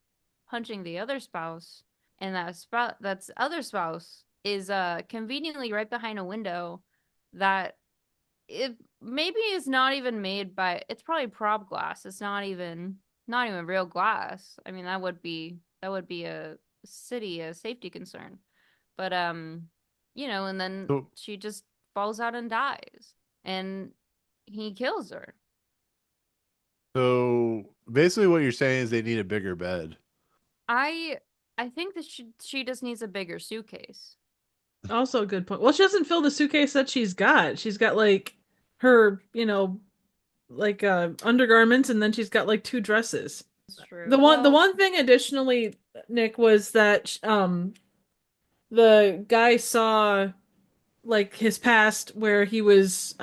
punching the other spouse, and that's other spouse is conveniently right behind a window that it maybe is not even made by, it's probably prop glass. It's not even real glass. I mean, that would be a safety concern. But and then So, she just falls out and dies, and he kills her. so basically, what you're saying is they need a bigger bed. I think that she just needs a bigger suitcase. Also a good point. Well, she doesn't fill the suitcase that she's got. She's got like her, undergarments, and then she's got like two dresses. It's true. The one thing additionally, Nick, was that the guy saw like his past where he was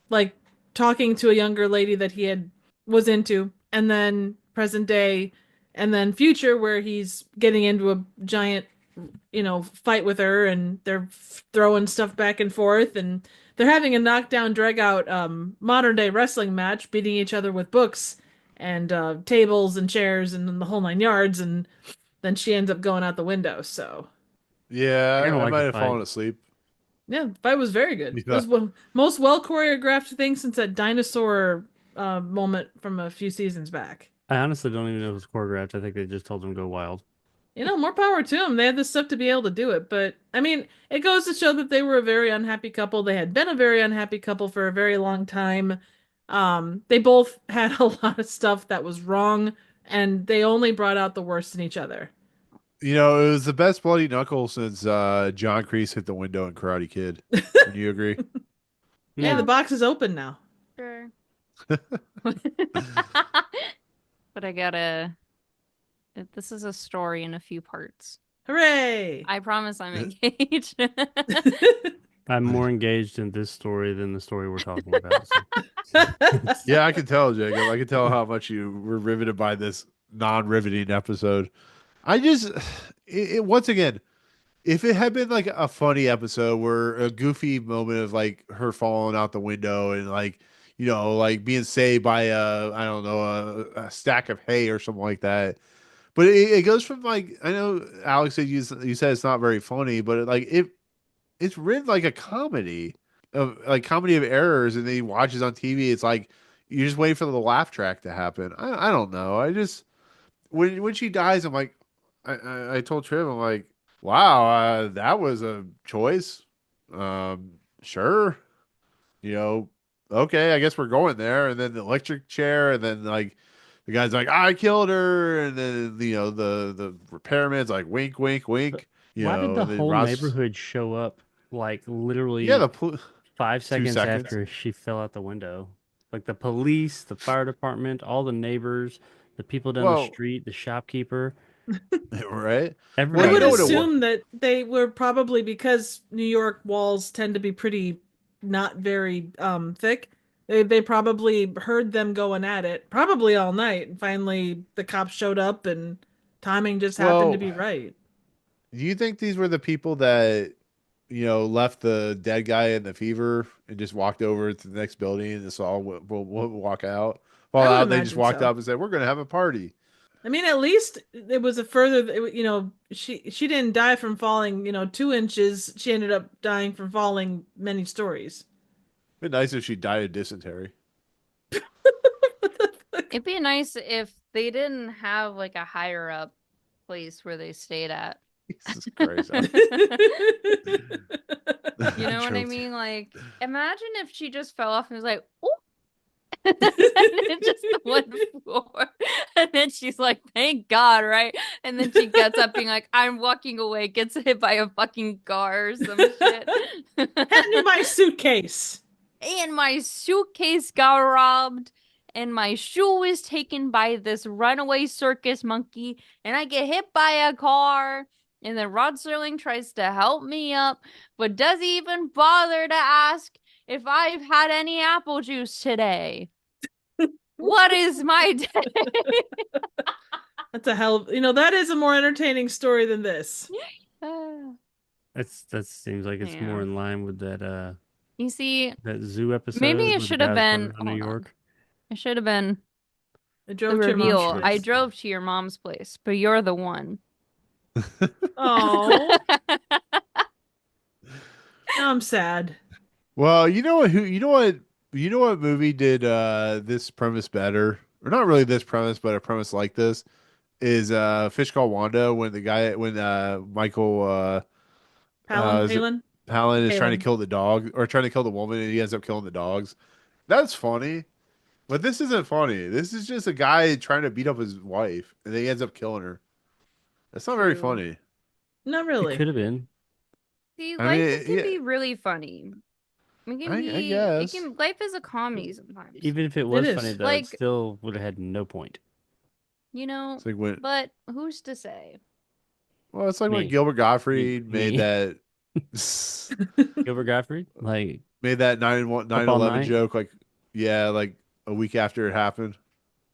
like talking to a younger lady that he had was into, and then present day, and then future where he's getting into a giant fight with her, and they're throwing stuff back and forth, and they're having a knockdown drag out modern day wrestling match, beating each other with books and tables and chairs and the whole nine yards, and then she ends up going out the window. So Yeah, I kind of I like might the have fight. fallen asleep. yeah, the fight was very good. It Yeah. was one most well choreographed thing since that dinosaur moment from a few seasons back. I honestly don't even know if it was choreographed. I think they just told them to go wild. More power to them. They had the stuff to be able to do it. But I mean, it goes to show that they were a very unhappy couple. They had been a very unhappy couple for a very long time. They both had a lot of stuff that was wrong, and they only brought out the worst in each other. It was the best bloody knuckle since John Kreese hit the window in Karate Kid. Would you agree? Yeah, Yeah. the box is open now. Sure. But I gotta. This is a story in a few parts. Hooray! I promise I'm engaged. I'm more engaged in this story than the story we're talking about. So. Yeah, I can tell, Jacob. I can tell how much you were riveted by this non-riveting episode. I just, once again, if it had been like a funny episode where a goofy moment of like her falling out the window and like, like being saved by I don't know, a stack of hay or something like that. But it goes from like, I know Alex said you said it's not very funny, but it's written like a comedy of errors, and then he watches on TV. It's like you're just waiting for the laugh track to happen. I don't know. I just when she dies, I'm like, I told Triv, I'm like, wow, that was a choice. Sure, you know, okay, I guess we're going there. And then the electric chair, and then like the guy's like, I killed her, and then the repairman's like, wink, wink, wink. Why did the And then whole Ross, neighborhood show up like yeah, literally 5 seconds, 2 seconds. after she fell out the window? Like the police, the fire department, all the neighbors, the people down the Well, street, the shopkeeper, right? I everybody. would know what it assume that they were probably, because New York walls tend to be pretty not very thick. They probably heard them going at it probably all night, and finally the cops showed up, and timing just happened to Well, be right. do you think these were the people that, left the dead guy in the fever and just walked over to the next building and saw we'll walk out? I would They just imagine walked so. up and said, "We're going to have a party." I mean, at least it was a further, she didn't die from falling, 2 inches. She ended up dying from falling many stories. It'd be nice if she died of dysentery. It'd be nice if they didn't have like a higher up place where they stayed at. Jesus Christ. You know what I mean? Like, imagine if she just fell off and was like, "Oh," and then just the one floor, and then she's like, "Thank God," right? And then she gets up, being like, "I'm walking away," gets hit by a fucking car or some shit. Hand me my suitcase. And my suitcase got robbed, and my shoe was taken by this runaway circus monkey, and I get hit by a car. And then Rod Serling tries to help me up, but does he even bother to ask if I've had any apple juice today? What is my day? That's a hell of, that is a more entertaining story than this. That seems like it's more Yeah. in line with that You see, that zoo episode. maybe it with should the have guys been. running around New Hold on. York. It should have been I the drove to your mom's reveal. place. I drove to your mom's place, but you're the one. Oh, now I'm sad. Well, you know what movie did this premise better? Or not really this premise, but a premise like this is Fish Called Wanda, when Michael is it Palin. Palin is trying to Palin. kill the dog, or trying to kill the woman, and he ends up killing the dogs. That's funny. But this isn't funny. This is just a guy trying to beat up his wife, and then he ends up killing her. That's not very True. funny. Not It really. could have been. See, I life mean, can yeah. be really funny. It can I be. guess. Life is a comedy sometimes. Even if it was is. funny, though, Like- it still would have had no point. You know, It's like when but who's to say? well, it's like when Me. Gilbert Gottfried Me. made that Gilbert Gottfried, like made that 9/11 night? joke like like a week after it happened.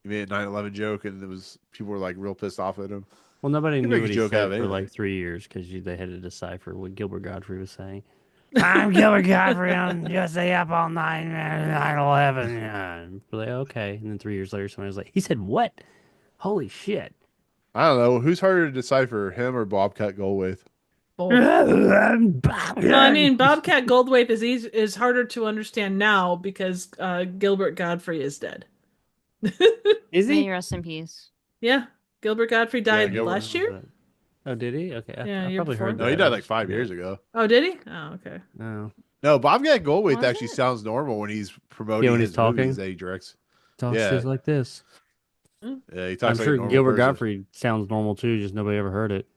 He made a 9/11 joke and it was people were like real pissed off at him. well, nobody You can knew make what a he joke out said of for anything. like 3 years because they had to decipher what Gilbert Gottfried was saying. I'm Gilbert Gottfried on USA Up All Night, 9/11. Yeah. We're like, okay. And then 3 years later, somebody was like, he said what? Holy shit. I don't know who's harder to decipher, him or Bobcat Goldthwait. Both. No, I mean Bobcat Goldthwait is harder to understand now because Gilbert Godfrey is dead. Is May he? you rest in peace. Yeah, Gilbert Godfrey died Gilbert- last year. Oh, did he? Okay. Yeah, I year probably before. heard that. No, he I died like just 5 forget. years ago. Oh, did he? Oh, okay. Oh. No, Bobcat Goldthwait Was actually it? sounds normal when he's promoting when his he's talking? movies that he directs. Talks Yeah. just like this. Yeah, he I'm talks like sure a normal Gilbert person. Gottfried sounds normal too, just nobody ever heard it.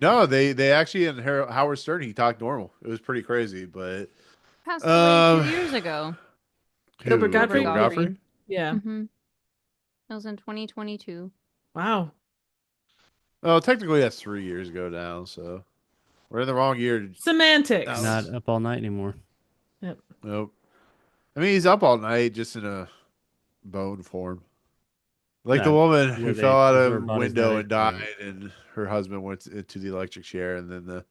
No, they actually in Howard Stern he talked normal. It was pretty crazy, but Passed away Um, 2 years ago. Gilbert who, Gottfried? Gilbert Gottfried? Yeah. Mm-hmm. That was in 2022. Wow. Oh, technically that's 3 years ago now, so we're in the wrong year. Semantics. No. Not up all night anymore. Nope. I mean, he's up all night just in a bone form. Like the No, woman where who they fell out of preserve a bodies window nowadays, and died, right. and her husband went into the electric chair, and then the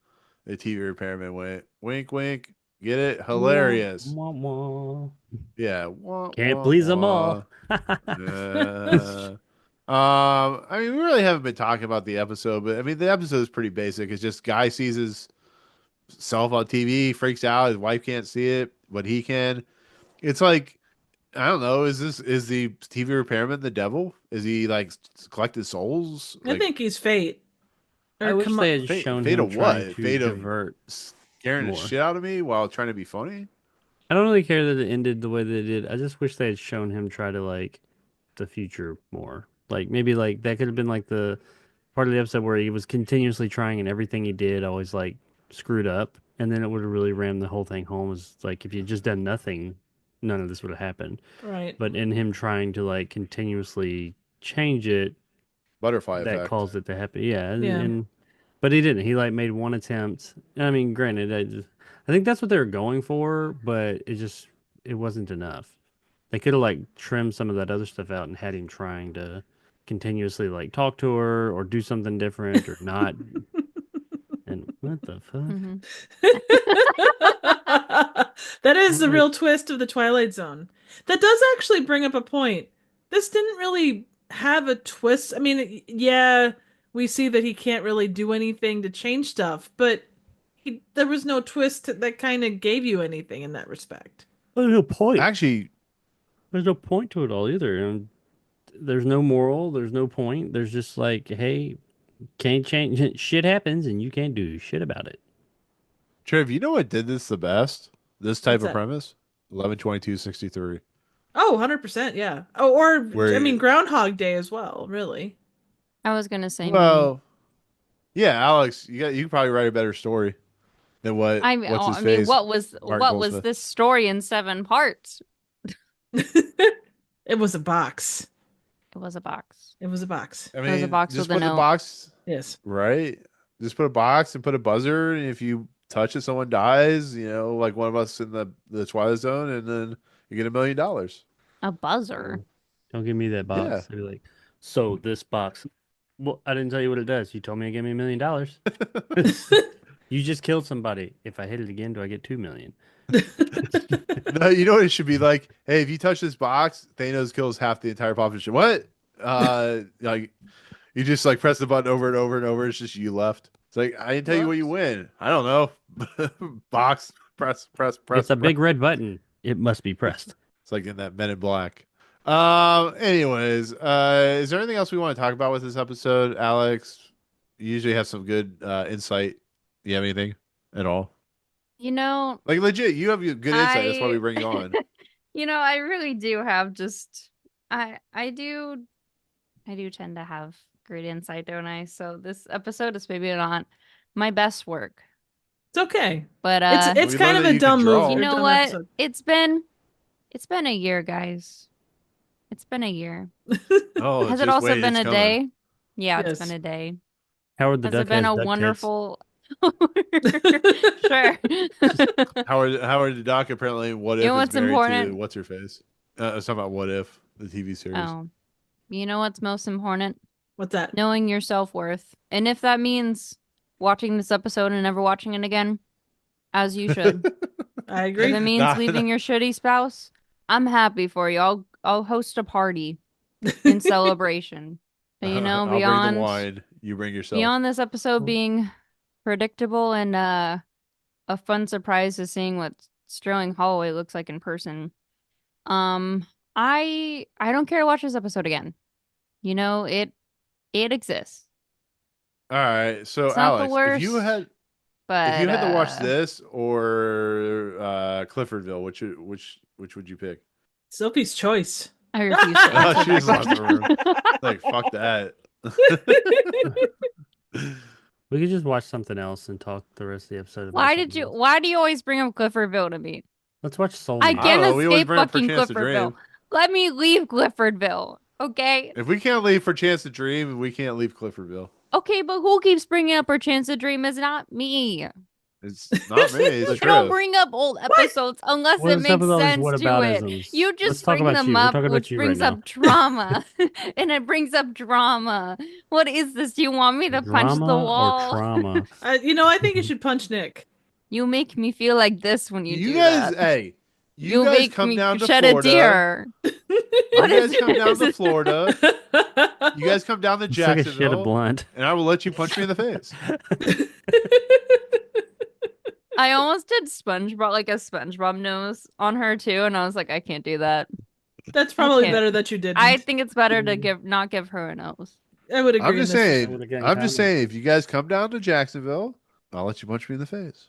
TV repairman went, wink, wink, get it? Hilarious. Wah, wah. Yeah. Wah, Can't wah, please them wah. all. I mean, we really haven't been talking about the episode, but I mean, the episode is pretty basic. It's just guy sees his self on TV, freaks out. His wife can't see it, but he can. It's like, I don't know. Is the TV repairman the devil? Is he like collected souls? I Like, think he's fate. I Or wish come they on. had fate, shown fate him of trying what? to Fate of divert scaring the more. shit out of me while trying to be funny. I don't really care that it ended the way that it did. I just wish they had shown him try to like the future more. Like maybe like that could have been like the part of the episode where he was continuously trying and everything he did always like screwed up, and then it would have really rammed the whole thing home. It's like if you had just done nothing, none of this would have happened. Right. But in him trying to like continuously change it, Butterfly that effect. caused it to happen. Yeah, Yeah. and but he didn't. He like made one attempt. I mean, granted, I think that's what they were going for, but it wasn't enough. They could have like trimmed some of that other stuff out and had him trying to continuously like talk to her or do something different or not. And what the fuck? Mm-hmm. That is the Like- real twist of the Twilight Zone. That does actually bring up a point. This didn't really have a twist. I mean, yeah, we see that he can't really do anything to change stuff, but there was no twist that kind of gave you anything in that respect. There's no point. Actually, There's no point to it all either. And there's no moral. There's no point. There's just like, hey, can't change. Shit happens, and you can't do shit about it. Trev, you know what did this the best? This type What's of that? premise? 11/22/63. Oh, 100%, yeah. Oh, or Where- I mean Groundhog Day as well, really. I was gonna say. Well, yeah, Alex, you can probably write a better story than what I mean, what's his I mean, face? what was Mark what was Goldsmith. this story in 7 parts? It was a box. It was a box. It was a box. I It was a mean, box just with a put the note. box Yes. right. Just put a box and put a buzzer, and if you touch it, someone dies. You know, like one of us in the Twilight Zone, and then you get $1 million. A buzzer. Don't give me that box. Yeah. They'd be like, so this box. Well, I didn't tell you what it does. You told me to give me $1 million. You just killed somebody. If I hit it again, do I get 2 million? No, you know what it should be like? Hey, if you touch this box, Thanos kills half the entire population. What? Like you just like press the button over and over and over. It's just you left. It's like I didn't tell you what you win. I don't know. Box, press. It's a big red button. It must be pressed. It's like in that Men in Black. Anyways, is there anything else we want to talk about with this episode, Alex? You usually have some good insight. Do you have anything at all? You know, Like legit, you have good insight. That's why we bring you on. I really do have just I do tend to have great insight, don't I? So this episode is maybe not my best work. It's okay. But It's We kind love of that a you can dumb draw. movie. you or know dumb what? episode. It's been a year, guys. It's been a year. Oh, Has it just also wait, been it's a coming. day? Yeah, it's been Yes. a day. Howard the Has Duck it been has a duck tits. wonderful? Sure. Howard the Duck apparently What You If know is what's married important? to what's her face. I was talking about What If, the TV series. Oh, you know what's most important? What's that? Knowing your self-worth. And if that means watching this episode and never watching it again, as you should. I If agree. it means Nah. leaving your shitty spouse, I'm happy for you. I'll host a party in celebration. But, you know, I'll bring beyond the wine. You bring yourself. beyond this episode being predictable and a fun surprise to seeing what Sterling Holloway looks like in person. I don't care to watch this episode again. You know, it exists. All right, so It's not the Alex, if you worst, had But to watch this or Cliffordville, which would you pick? Sophie's choice. I refuse to Oh, answer she that just left the room. question. Like fuck that. We could just watch something else and talk the rest of the episode. About Why something else. why do you always bring up Cliffordville to me? Let's watch Soul I Meat. I don't can't know, we always escape bring up for fucking Chance to Cliffordville. Dream. Let me leave Cliffordville, okay? If we can't leave for Chance to Dream, we can't leave Cliffordville. Okay, but who keeps bringing up her chance to dream? Is not me. It's not me. It's You don't true. bring up old episodes unless What it is makes up with all these sense to it. whataboutisms? You Let's just talk bring about them you. We're up, talking about which you brings right up drama, and it brings up drama. What is this? Do you want me to punch the Drama wall? or trauma? I think you should punch Nick. You make me feel like this when you You do guys, that. hey, you guys make come me down to shed Florida. a tear. You What guys is come down to this? Florida. You guys come down to It's like a shit of Jacksonville, blunt. and I will let you punch me in the face. I almost did SpongeBob, like a SpongeBob nose on her too, and I was like, I can't do that. That's probably can't. better that you didn't. I think it's better to not give her a nose. I would agree. I'm just in this. saying. Would have gotten I'm just comedy. saying. If you guys come down to Jacksonville, I'll let you punch me in the face.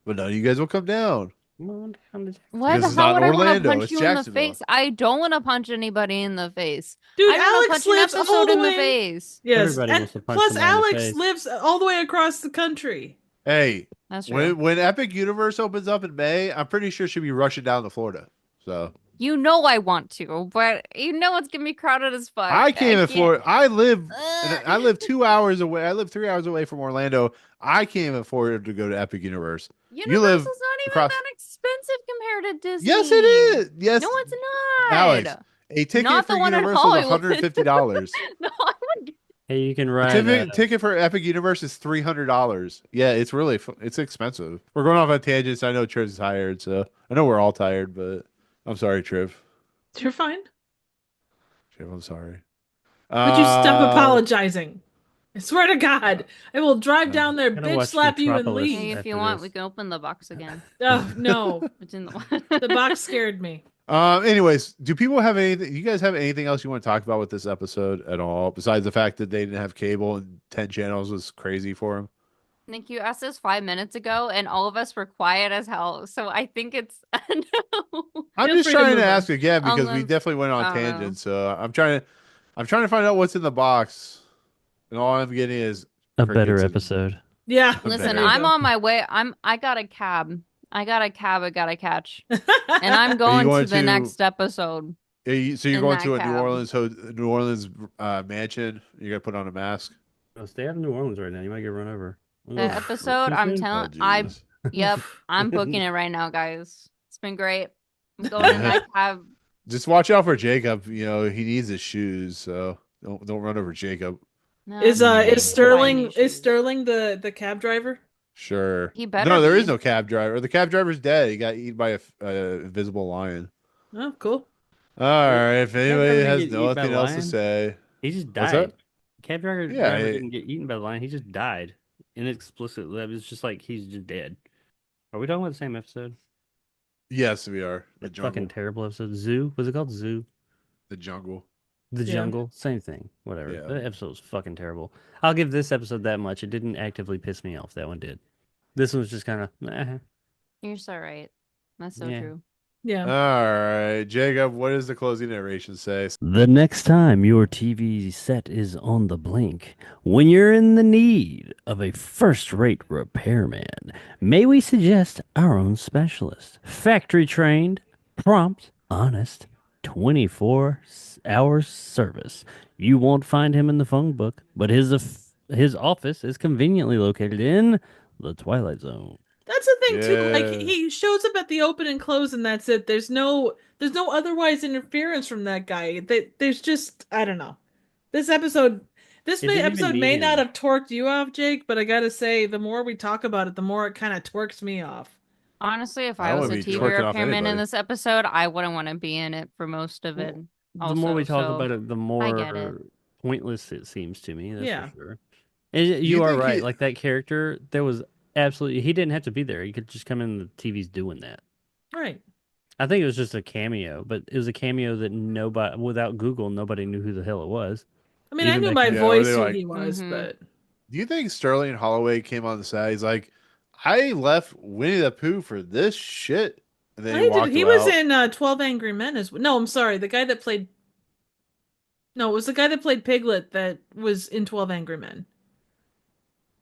But none of you guys will come down. Come on down to Why Because the it's hell not would I want to Orlando, punch it's you in the Jacksonville. face? I don't want to punch anybody in the face. Dude, I want to Alex punch an lives all episode the in the way. face. Yes, Everybody and wants to punch plus somebody in the Alex face. lives all the way across the country. Hey, That's true. when Epic Universe opens up in May, I'm pretty sure she'll be rushing down to Florida. So You know I want to, but you know it's gonna be crowded as fuck. I came in can't- Florida. I live. Ugh. I live 2 hours away. I live 3 hours away from Orlando. I can't afford to go to Epic Universe. Universal's live not even across- that expensive compared to Disney. Yes, it is. Yes, No, it's not. Alex, a ticket Not for the one in Universal is Hollywood. $150. No, I would. Hey, you can ride. Ticket for Epic Universe is $300. Yeah, it's really it's expensive. We're going off on tangents. I know Triv's tired, so I know we're all tired, but I'm sorry, Triv. You're fine. Triv, I'm sorry. Would you stop apologizing? I swear to God, I will drive down there, Gonna bitch watch slap you, and Metropolis. Hey, leave. if after you want, this. we can open the box again. Oh no, It's in the the box scared me. Anyways, do people have anything? You guys have anything else you want to talk about with this episode at all? Besides the fact that they didn't have cable and 10 channels was crazy for them. Nick, you asked us 5 minutes ago, and all of us were quiet as hell. So I think it's no. I'm Feel just free to trying to move on. ask again because we Unless- definitely went on I don't know. tangents. So I'm trying to find out what's in the box, and all I'm getting is a better crickets and- episode. Yeah. Listen, There you I'm go. on my way. I got a cab. I gotta catch, and I'm Are going you to going the to- next episode. So you're in going that to a cab. New Orleans mansion. You're gonna put on a mask. Oh, stay out of New Orleans right now. You might get run over. The episode, Too I'm soon? telling, Oh, Jesus. yep, I'm booking it right now, guys. It's been great. I'm going in that cab. Just watch out for Jacob. You know he needs his shoes, so don't run over Jacob. No, Is I'm Sterling buying shoes. the cab driver? Sure. He better No, there be. is no cab driver. The cab driver's dead. He got eaten by a invisible lion. Oh, cool. All right. If anybody driver has get eaten by nothing else to lion? say, He just What's died. that? Cab driver, Yeah, driver it- didn't get eaten by the lion. He just died. Inexplicably. It was just like he's just dead. Are we talking about the same episode? yes, we are. The That jungle. fucking terrible episode. Zoo? Was it called Zoo? The jungle. The Yeah. Jungle? Same thing. Whatever. Yeah. That episode was fucking terrible. I'll give this episode that much. It didn't actively piss me off. That one did. This one was just kind of, You're so right. That's so Yeah. true. Yeah. All right, Jacob. What does the closing narration say? The next time your TV set is on the blink, when you're in the need of a first-rate repairman, may we suggest our own specialist? Factory trained, prompt, honest, 24 hour service. You won't find him in the phone book, but his office is conveniently located in the Twilight Zone. That's the thing too. Like Yeah. he shows up at the open and close, and that's it. There's no otherwise interference from that guy. There's just I don't know. This episode, It didn't even episode need may not him. have torqued you off, Jake, but I gotta say, the more we talk about it, the more it kind of torques me off. Honestly, if I I don't was wanna a be TV twerking off repairman in anybody. this episode, I wouldn't want to be in it for most of it. The more we Also, talk so about it, the I get it. more pointless it seems to me. That's Yeah. for sure. And you you are think right. he- Like that character, there was absolutely he didn't have to be there. He could just come in. The TV's doing that. Right. I think it was just a cameo, but it was a cameo that nobody, without Google, nobody knew who the hell it was. I mean, I Even knew back by then. Yeah, were voice they who like- he was, Mhm. but Do you think Sterling Holloway came on the set? He's like, I left Winnie the Pooh for this shit. And then I he did. walked He was out. in 12 Angry Men as well. No, I'm sorry. The guy that played. No, it was the guy that played Piglet that was in 12 Angry Men.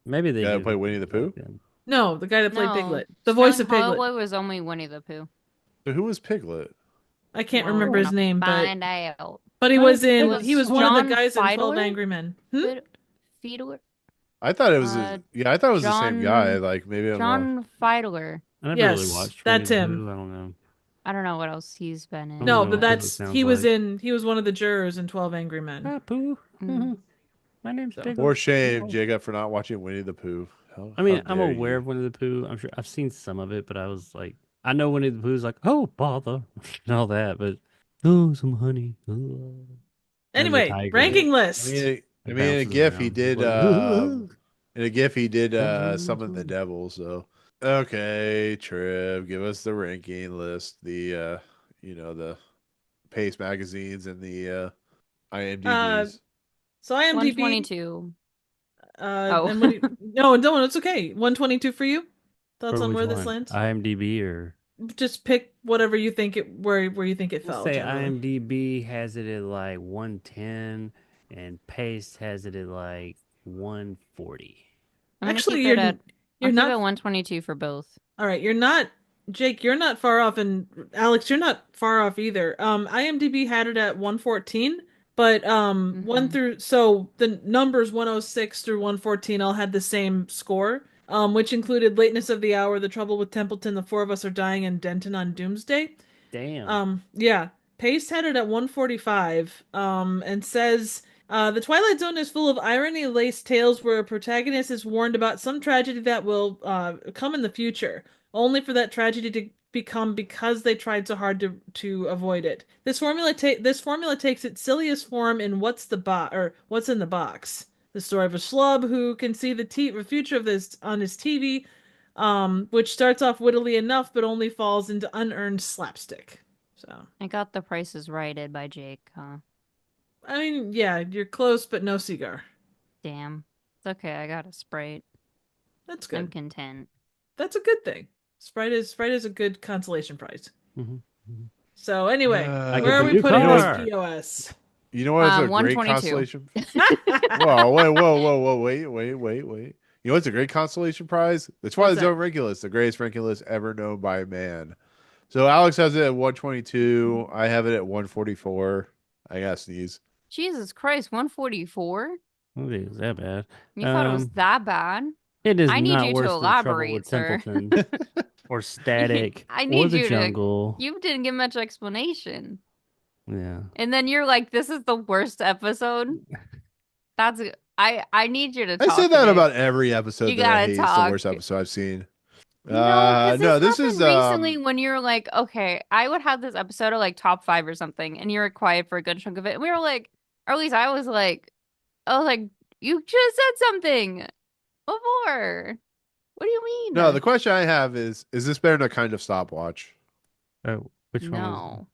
Maybe they Guy that knew played who Winnie it the was Pooh? then. No, the guy that played No, Piglet. The voice of Sterling Piglet. Holloway was only Winnie the Pooh. So who was Piglet? I can't Well, remember we're his gonna name, but find out. he was It in. was He was one of John the guys in 12 Fiedler? Angry Men. Hmm? Fiedler? I thought it was Uh, yeah, I thought it was the same guy. John- Like maybe I'm wrong. John Fiedler. I never Yes, really watched. that's Winnie the him. Pooh, I don't know. I don't know what else he's been in. I No, don't know but what that's Piglet he sounds was like. in. He was one of the jurors in 12 Angry Men. Ah, Pooh. Mm. My name's So- Piglet. More shame, Oh. Jacob, for not watching Winnie the Pooh. I mean, How I'm dare aware you. of Winnie the Pooh. I'm sure I've seen some of it, but I was like, I know Winnie the Pooh's like, oh bother, and all that, but oh, some honey. Oh. And the Anyway, tiger. ranking I list. mean, It in a bounces GIF he around. did. Like, In a GIF he did Mhm. summon the devil. So okay, Trev, give us the ranking list. The the Pace magazines and the IMDb's. So IMDb. 122. And what do you, no, it's okay. 122 for you. Thoughts or on which where this one? lands? IMDb or Just pick whatever you think where you think it fell. say generally. IMDb has it at like 110, and Pace has it at like 140. I'm gonna Actually, keep you're it at, you're I'll keep not it at 122 for both. all right. You're not Jake. You're not far off, and Alex, you're not far off either. IMDb had it at 114, but one Mhm. through so the numbers 106 through 114 all had the same score. Which included Lateness of the Hour, The Trouble with Templeton, The Four of Us Are Dying, and Denton on Doomsday. Damn. Yeah. Pace had it at 145, and says, the Twilight Zone is full of irony-laced tales where a protagonist is warned about some tragedy that will come in the future, only for that tragedy to become because they tried so hard to avoid it. This formula takes its silliest form in What's in the Box. The story of a schlub who can see the future of this on his TV, which starts off wittily enough, but only falls into unearned slapstick. So, I got the prices righted by Jake, huh? I mean, yeah, you're close, but no cigar. Damn. It's okay, I got a Sprite. That's I'm good. content. That's a good thing. Sprite is a good consolation prize. Mhm. So anyway, I where get are the we new putting car. this POS? You know what's a great 122. consolation? Whoa, wait. You know what's a great consolation prize? The Twilight that? Zone ranking list, the greatest ranking list ever known by man. So Alex has it at 122. I have it at 144. I gotta sneeze. Jesus Christ, 144? I don't think it's that bad. You thought it was that bad? It is I need not you to worse than Trouble elaborate, with sir. Templeton or Static I or need The you to- Jungle. You didn't give much explanation. Yeah. And then you're like, this is the worst episode? That's I need you to talk I say a that bit. about every episode You that I gotta hate. It's the talk. worst episode I've seen. No, 'cause No, this this is happened recently when you're like, okay, I would have this episode of like top 5 or something, and you were quiet for a good chunk of it. And we were like, or at least I was like, you just said something before. What do you mean? no. The question I have is this better than a kind of stopwatch? Oh, which one? Was No.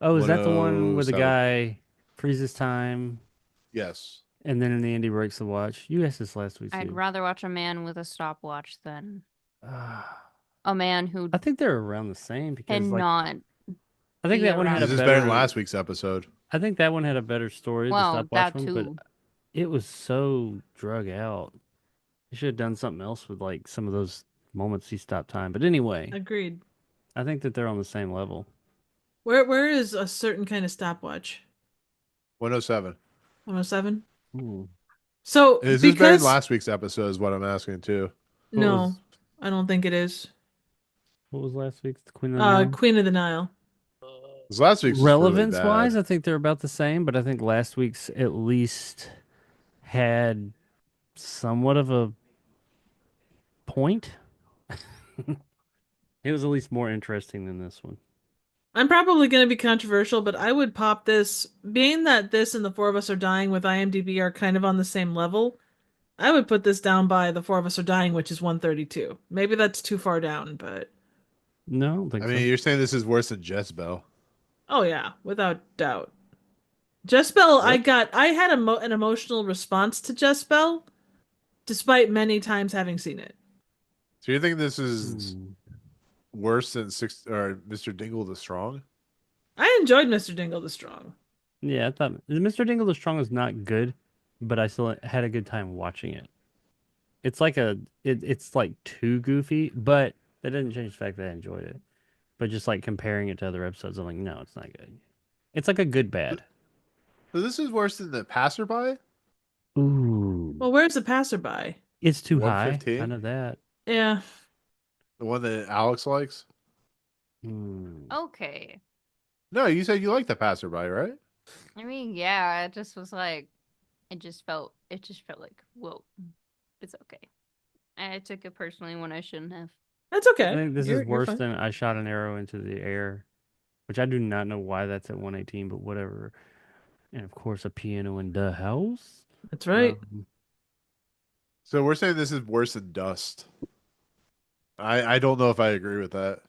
Oh, is that the one where the 107. guy freezes time Yes. and then in the end he breaks the watch? You asked this last week. I'd too. rather watch a man with a stopwatch than Ah, a man who I think they're around the same because like, cannot. I think be that one had around. a Is this better better than last week's episode? I think that one had a better story. Well, the stopwatch that one, but too. it was so drug out. You should have done something else with like some of those moments he stopped time. But anyway, Agreed. I think that they're on the same level. Where is a certain kind of stopwatch? 107. 107? Ooh. So Is this better than because last week's episode? Is what I'm asking too. What no, was I don't think it is. what was last week's the Queen of the Nile? Queen of the Nile. 'Cause last week's was really Relevance wise, bad. I think they're about the same, but I think last week's at least had somewhat of a point. It was at least more interesting than this one. I'm probably going to be controversial, but I would pop this, being that this and The Four of Us Are Dying with IMDb are kind of on the same level. I would put this down by The Four of Us Are Dying, which is 132. Maybe that's too far down, but No, I don't think I so. mean, you're saying this is worse than Jezebel. oh yeah, without doubt. Jezebel, Yep. I had an emotional response to Jezebel, despite many times having seen it. So you think this is Hmm. worse than Mr. Dingle the Strong? I enjoyed Mr. Dingle the Strong. Yeah, I thought Mr. Dingle the Strong is not good, but I still had a good time watching it. It's like it's like too goofy, but that doesn't change the fact that I enjoyed it. But just like comparing it to other episodes, I'm like, no, it's not good. It's like a good bad. So this is worse than The Passerby? Ooh, Well, where's the passerby? it's too high. 115? I know that. Yeah. The one that Alex likes? Hmm. Okay. No, you said you like The Passerby, right? I mean, yeah, it just was like, it just felt like, whoa, it's okay. And I took it personally when I shouldn't have. That's okay. I think this You're is worse fine. than I shot an arrow into the air, which I do not know why that's at 118, but whatever. And of course, a piano in the house. That's right. So we're saying this is worse than Dust. I don't know if I agree with that.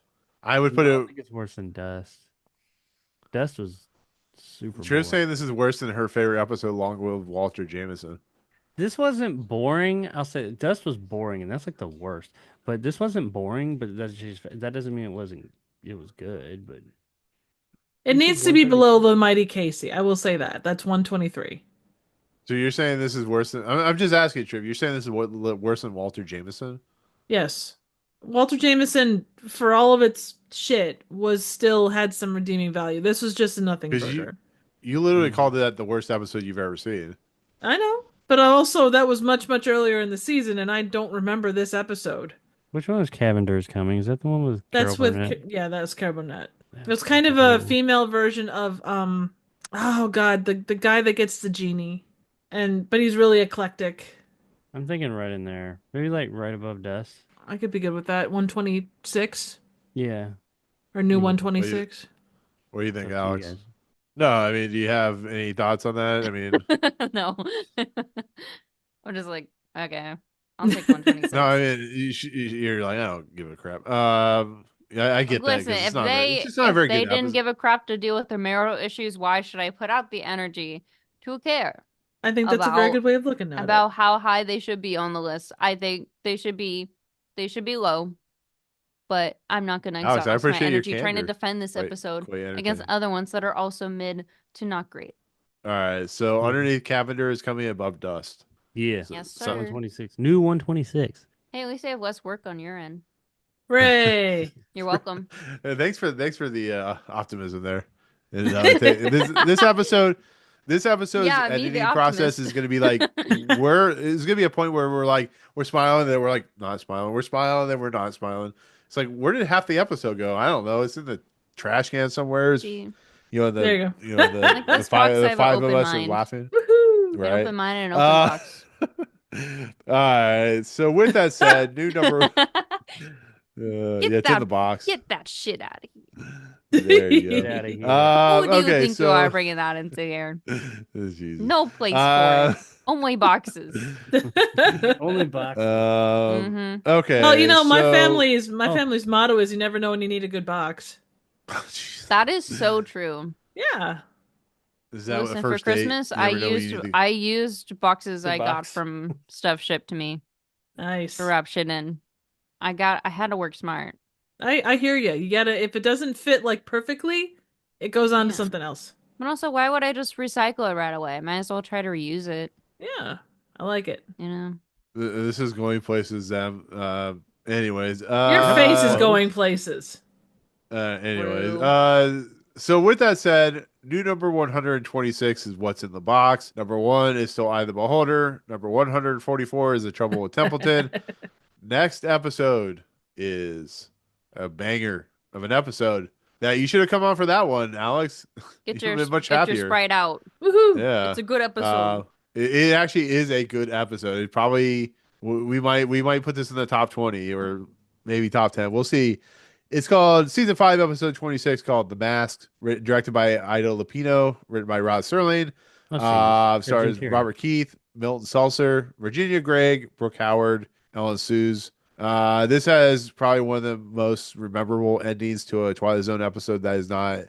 I would put No, I it. think it's worse than Dust. Dust was super You're boring. saying this is worse than her favorite episode, Long with Walter Jameson. This wasn't boring. I'll say Dust was boring, and that's like the worst. But this wasn't boring, but that doesn't mean it wasn't. It was good, but It You said needs to be 132? below the Mighty Casey. I will say that. That's 123. So you're saying this is worse than? I'm just asking, Triv. You're saying this is worse than Walter Jameson? Yes. Walter Jameson, for all of its shit, was still had some redeeming value. This was just a nothing Because burger. you literally Mhm. called that the worst episode you've ever seen. I know. But also, that was much, much earlier in the season, and I don't remember this episode. Which one is Cavender's Coming? Is that the one with Carol That's with, Burnett? yeah, that's Carbonette. Yeah, It was that's kind of a terrible. female version of, oh God, the guy that gets the genie. But he's really eclectic. I'm thinking right in there, maybe like right above Dust. I could be good with that. 126 Yeah. or new Yeah. 126. What do you think, Up to you Alex? guys. No, I mean, do you have any thoughts on that? I mean, No. I'm just like, okay, I'll take 126. no, I mean, you're like, I don't give a crap. Yeah, I get that Listen, because if it's just not a if very they good didn't episode. give a crap to deal with their marital issues, why should I put out the energy to care I think that's a very about good way of looking at about how high they should be on the list? I think they should be low, but I'm not gonna Alex, I exhaust my appreciate your energy trying to candor. defend this Quite- episode quite against entertaining. other ones that are also mid to not great. All right, so Mhm. underneath Cavender is coming above Dust. Yeah. So- Yes, so- sir. 126. New 126. Hey, at least I have less work on your end. it. Hooray! You're welcome. Thanks for the optimism there. And, this episode's Yeah, me, the editing process optimist. is going to be like it's going to be a point where we're smiling, then we're like not smiling, we're smiling, then we're not smiling. It's like, where did half the episode go? I don't know. It's in the trash can somewhere. It's, See, There you go. Like this box, I have an five of open us are mind. laughing. Woohoo! an Right. open mind and an open box. All right. So with that said, new number. Get it's in that- the box. Get that shit out of here. There you Get go. out of here. Who do you Okay, think so you are bringing that into here? Jesus. No place Uh, for it. Only boxes. Only box. hmm Okay. Well, you know, my so- family's motto is you never know when you need a good box. Jeez. That is so true. Yeah. Is that Listen, a for first date? Christmas, You I never know when you used need to- I used boxes The I got box. from stuff shipped to me Nice. to wrap shit in. I had to work smart. I hear you. You gotta, if it doesn't fit like perfectly, it goes on to Yeah. something else. But also, why would I just recycle it right away? I might as well try to reuse it, Yeah. I like it. you know? This is going places. Anyways. Your face is Close. going places. Anyways. True. So with that said, new number 126 is What's in the Box. Number 1 is still Eye of the Beholder. Number 144 is The Trouble with Templeton. Next episode is a banger of an episode that you should have come on for that one, Alex. Get You your would've been much get happier. your Sprite out. Woohoo! Yeah. It's a good episode. It actually is a good episode. It probably we might put this in the top 20 or maybe top 10. We'll see. It's called season 5, episode 26, called The Mask, directed by Ida Lupino, written by Rod Serling. Oh, see, Stars Urgent Care. Robert Keith, Milton Seltzer, Virginia Gregg, Brooke Howard, Ellen Suze. This has probably one of the most memorable endings to a Twilight Zone episode that is not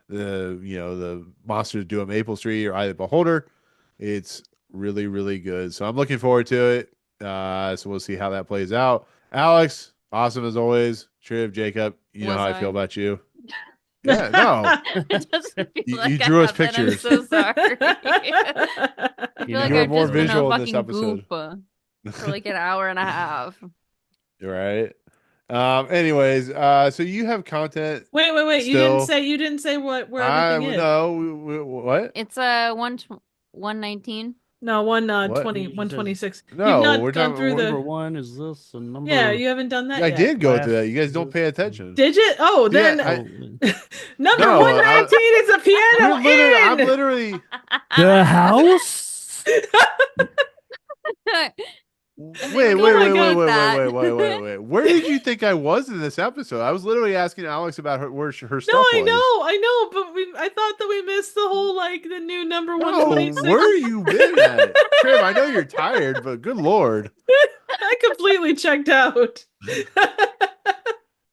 the Monsters Do a Maple Street or Eye of the Beholder. It's really, really good. So I'm looking forward to it. So we'll see how that plays out. Alex, awesome as always. Triv, Jacob, you know Was how I I? feel about you. Yeah, no. It doesn't feel You- like you I drew us have been. I'm pictures. so sorry. I You feel like know, You're I've more just been visual a in this fucking episode. goop for like an hour and a half. You're right. Anyways, so you have content. Wait. You didn't say where everything is. No, what? It's 119. No, What? 126. No, You've not we're gone talking- through Number the. one is this, and number. Yeah, you haven't done that I yet. did go Last through that. You guys don't is pay it? attention. Did you? Oh, then Yeah, number No, 119 is a piano I'm in. literally. The house. Wait. Where did you think I was in this episode? I was literally asking Alex about her stuff. No, I was. know, but I thought that we missed the whole the new number No, 126. where you been at? Triv, I know you're tired, but good lord. I completely checked out.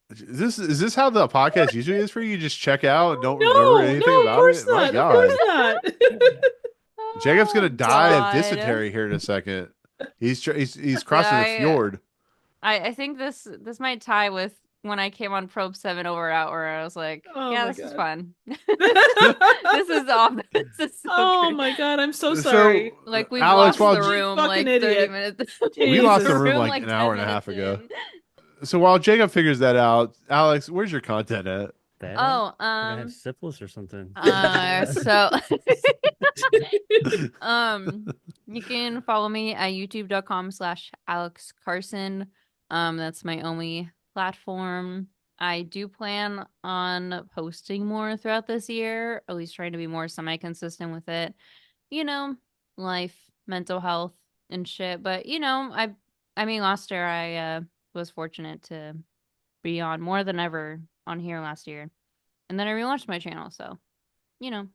Is this how the podcast usually is for you? You just check out and don't No, remember anything of about course it? My not. God. Of course not. Jacob's gonna die of God. dysentery here in a second. He's crossing the fjord. I think this might tie with when I came on Probe 7 over out where I was like, Oh yeah, my this is God. fun. This is off. This is so Oh great. my god, I'm so So, sorry. Like we Alex, lost the while- room Fucking like 30 idiot. minutes. We lost the Jesus. room like an hour and a 10 half minutes ago. in. So while Jacob figures that out, Alex, where's your content at? Bad? Oh, Like I have syphilis or something. so you can follow me at youtube.com/Alex Carson. That's my only platform. I do plan on posting more throughout this year, at least trying to be more semi-consistent with it. Life, mental health and shit. But I mean last year I was fortunate to be on more than ever on here last year. And then I relaunched my channel, so Woohoo.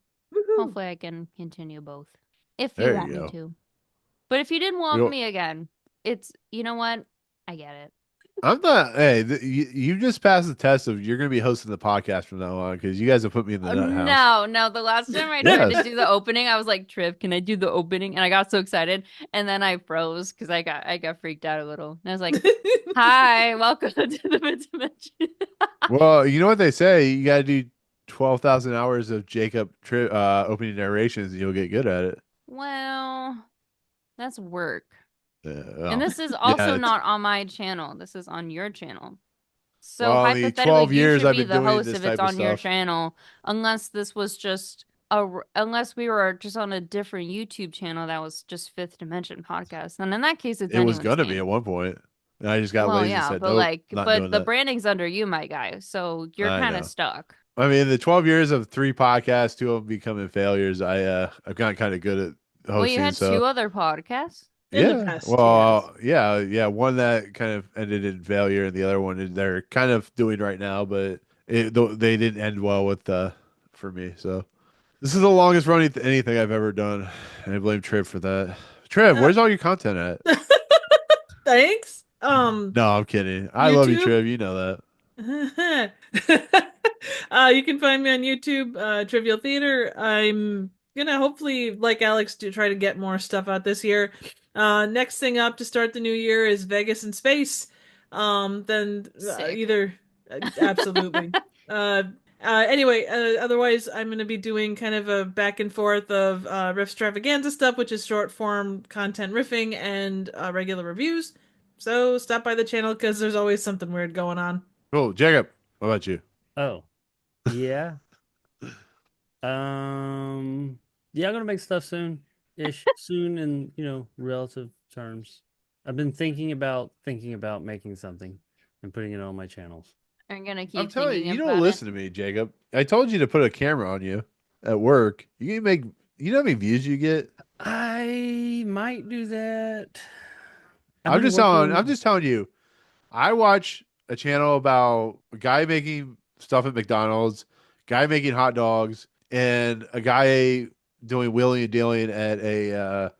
hopefully I can continue both. If you There you want go. me to. But if you didn't want You'll- me again, it's you know what? I get it. I'm not. Hey, you just passed the test of you're going to be hosting the podcast from now on because you guys have put me in the nut house. No. The last time I tried to Yes. do the opening, I was like, Triv, can I do the opening? And I got so excited. And then I froze because I got freaked out a little. And I was like, hi, welcome to the mid dimension. Well, you know what they say. You got to do 12,000 hours of Jacob opening narrations and you'll get good at it. Well, that's work. Well, And this is also it's- not on my channel. This is on your channel. So Well, I mean, hypothetically, 12 you years should I've be been the doing host this if it's type of on your stuff. channel, unless this was just unless we were just on a different YouTube channel that was just Fifth Dimension podcast. And in that case, it's it was anyone's going to be game. at one point. And I just got Well, lazy yeah, and said, but nope, like, not but doing the that. branding's under you, my guy. So you're I kind know. of stuck. I mean, the 12 years of 3 podcasts, 2 of them becoming failures, I've gotten kind of good at hosting. Well, you had so. 2 other podcasts. In the Yeah. past, Well, yeah. One that kind of ended in failure, and the other one they're kind of doing right now, but they didn't end well with for me. So this is the longest running anything I've ever done, and I blame Triv for that. Triv, where's all your content at? Thanks. No, I'm kidding. I love you, YouTube? Triv. You know that. You can find me on YouTube, Trivial Theater. I'm gonna hopefully, like Alex, do try to get more stuff out this year. Next thing up to start the new year is Vegas in Space. Then Sick. either absolutely. Anyway, otherwise, I'm going to be doing kind of a back and forth of Riffstravaganza stuff, which is short form content riffing and regular reviews. So stop by the channel because there's always something weird going on. Cool. Jacob, what about you? Oh, yeah. Yeah, I'm gonna make stuff soon-ish. Soon in, relative terms. I've been thinking about making something and putting it on my channels. I'm gonna I'm keep telling you, thinking you don't about listen to me, Jacob. I told you to put a camera on you at work. You can make. You know how many views you get? I might do that. I've I'm been just telling. I'm working. just telling you. I watch a channel about a guy making stuff at McDonald's, guy making hot dogs, and a guy doing wheeling and dealing at a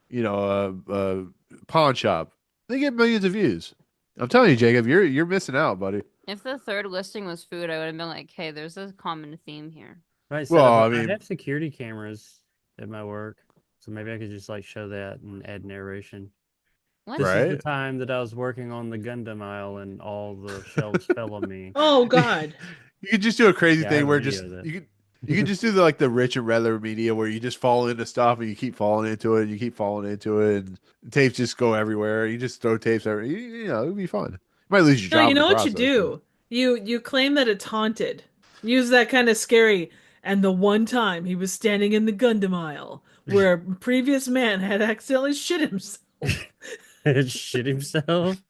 pawn shop. They get millions of views. I'm telling you, Jacob, you're missing out, buddy. If the third listing was food, I would have been like, hey, there's a common theme here. Right, Well, so I I mean, have security cameras at my work, so maybe I could just like show that and add narration. What? This is the right? time that I was working on the Gundam aisle and all the shelves fell on me. Oh, God. You could just do a crazy Yeah, I thing have a where video just of that. you could just do the rich and regular media where you just fall into stuff and you keep falling into it and you keep falling into it and tapes just go everywhere. You just throw tapes everywhere. It'd be fun. You might lose your No, job you in the know what you process. do? You claim that it's haunted. Use that kind of scary. And the one time he was standing in the Gundam aisle where a previous man had accidentally shit himself. Shit himself.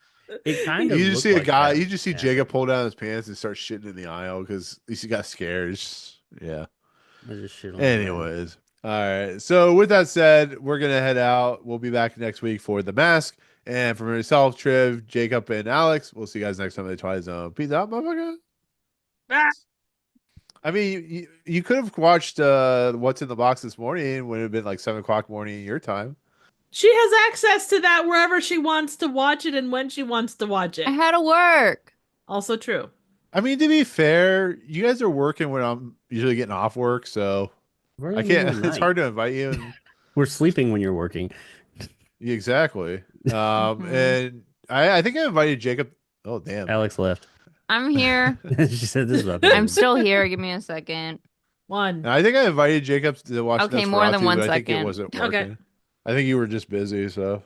It kind You of just looked see a like guy. that You when just it see Jacob happened. pull down his pants and start shitting in the aisle because he got scared. Yeah. I just shit on the ground. Anyways, all right. So with that said, we're gonna head out. We'll be back next week for the mask. And for myself, Triv, Jacob, and Alex, we'll see you guys next time at the Twilight Zone. Peace out, motherfucker. Ah! I mean, you could have watched What's in the Box this morning when it had been like 7 o'clock morning your time. She has access to that wherever she wants to watch it and when she wants to watch it. I had to work. Also true. I mean, to be fair, you guys are working when I'm usually getting off work, so We're in I the middle can't. of the It's night. hard to invite you. And, We're sleeping when you're working. exactly. Mhm. And I think I invited Jacob. Oh damn. Alex left. I'm here. She said this is about I'm still here. Give me a second. One. I think I invited Jacob to watch Okay, Nosferatu, more than 1 but I think it second. wasn't Okay. working. I think you were just busy, so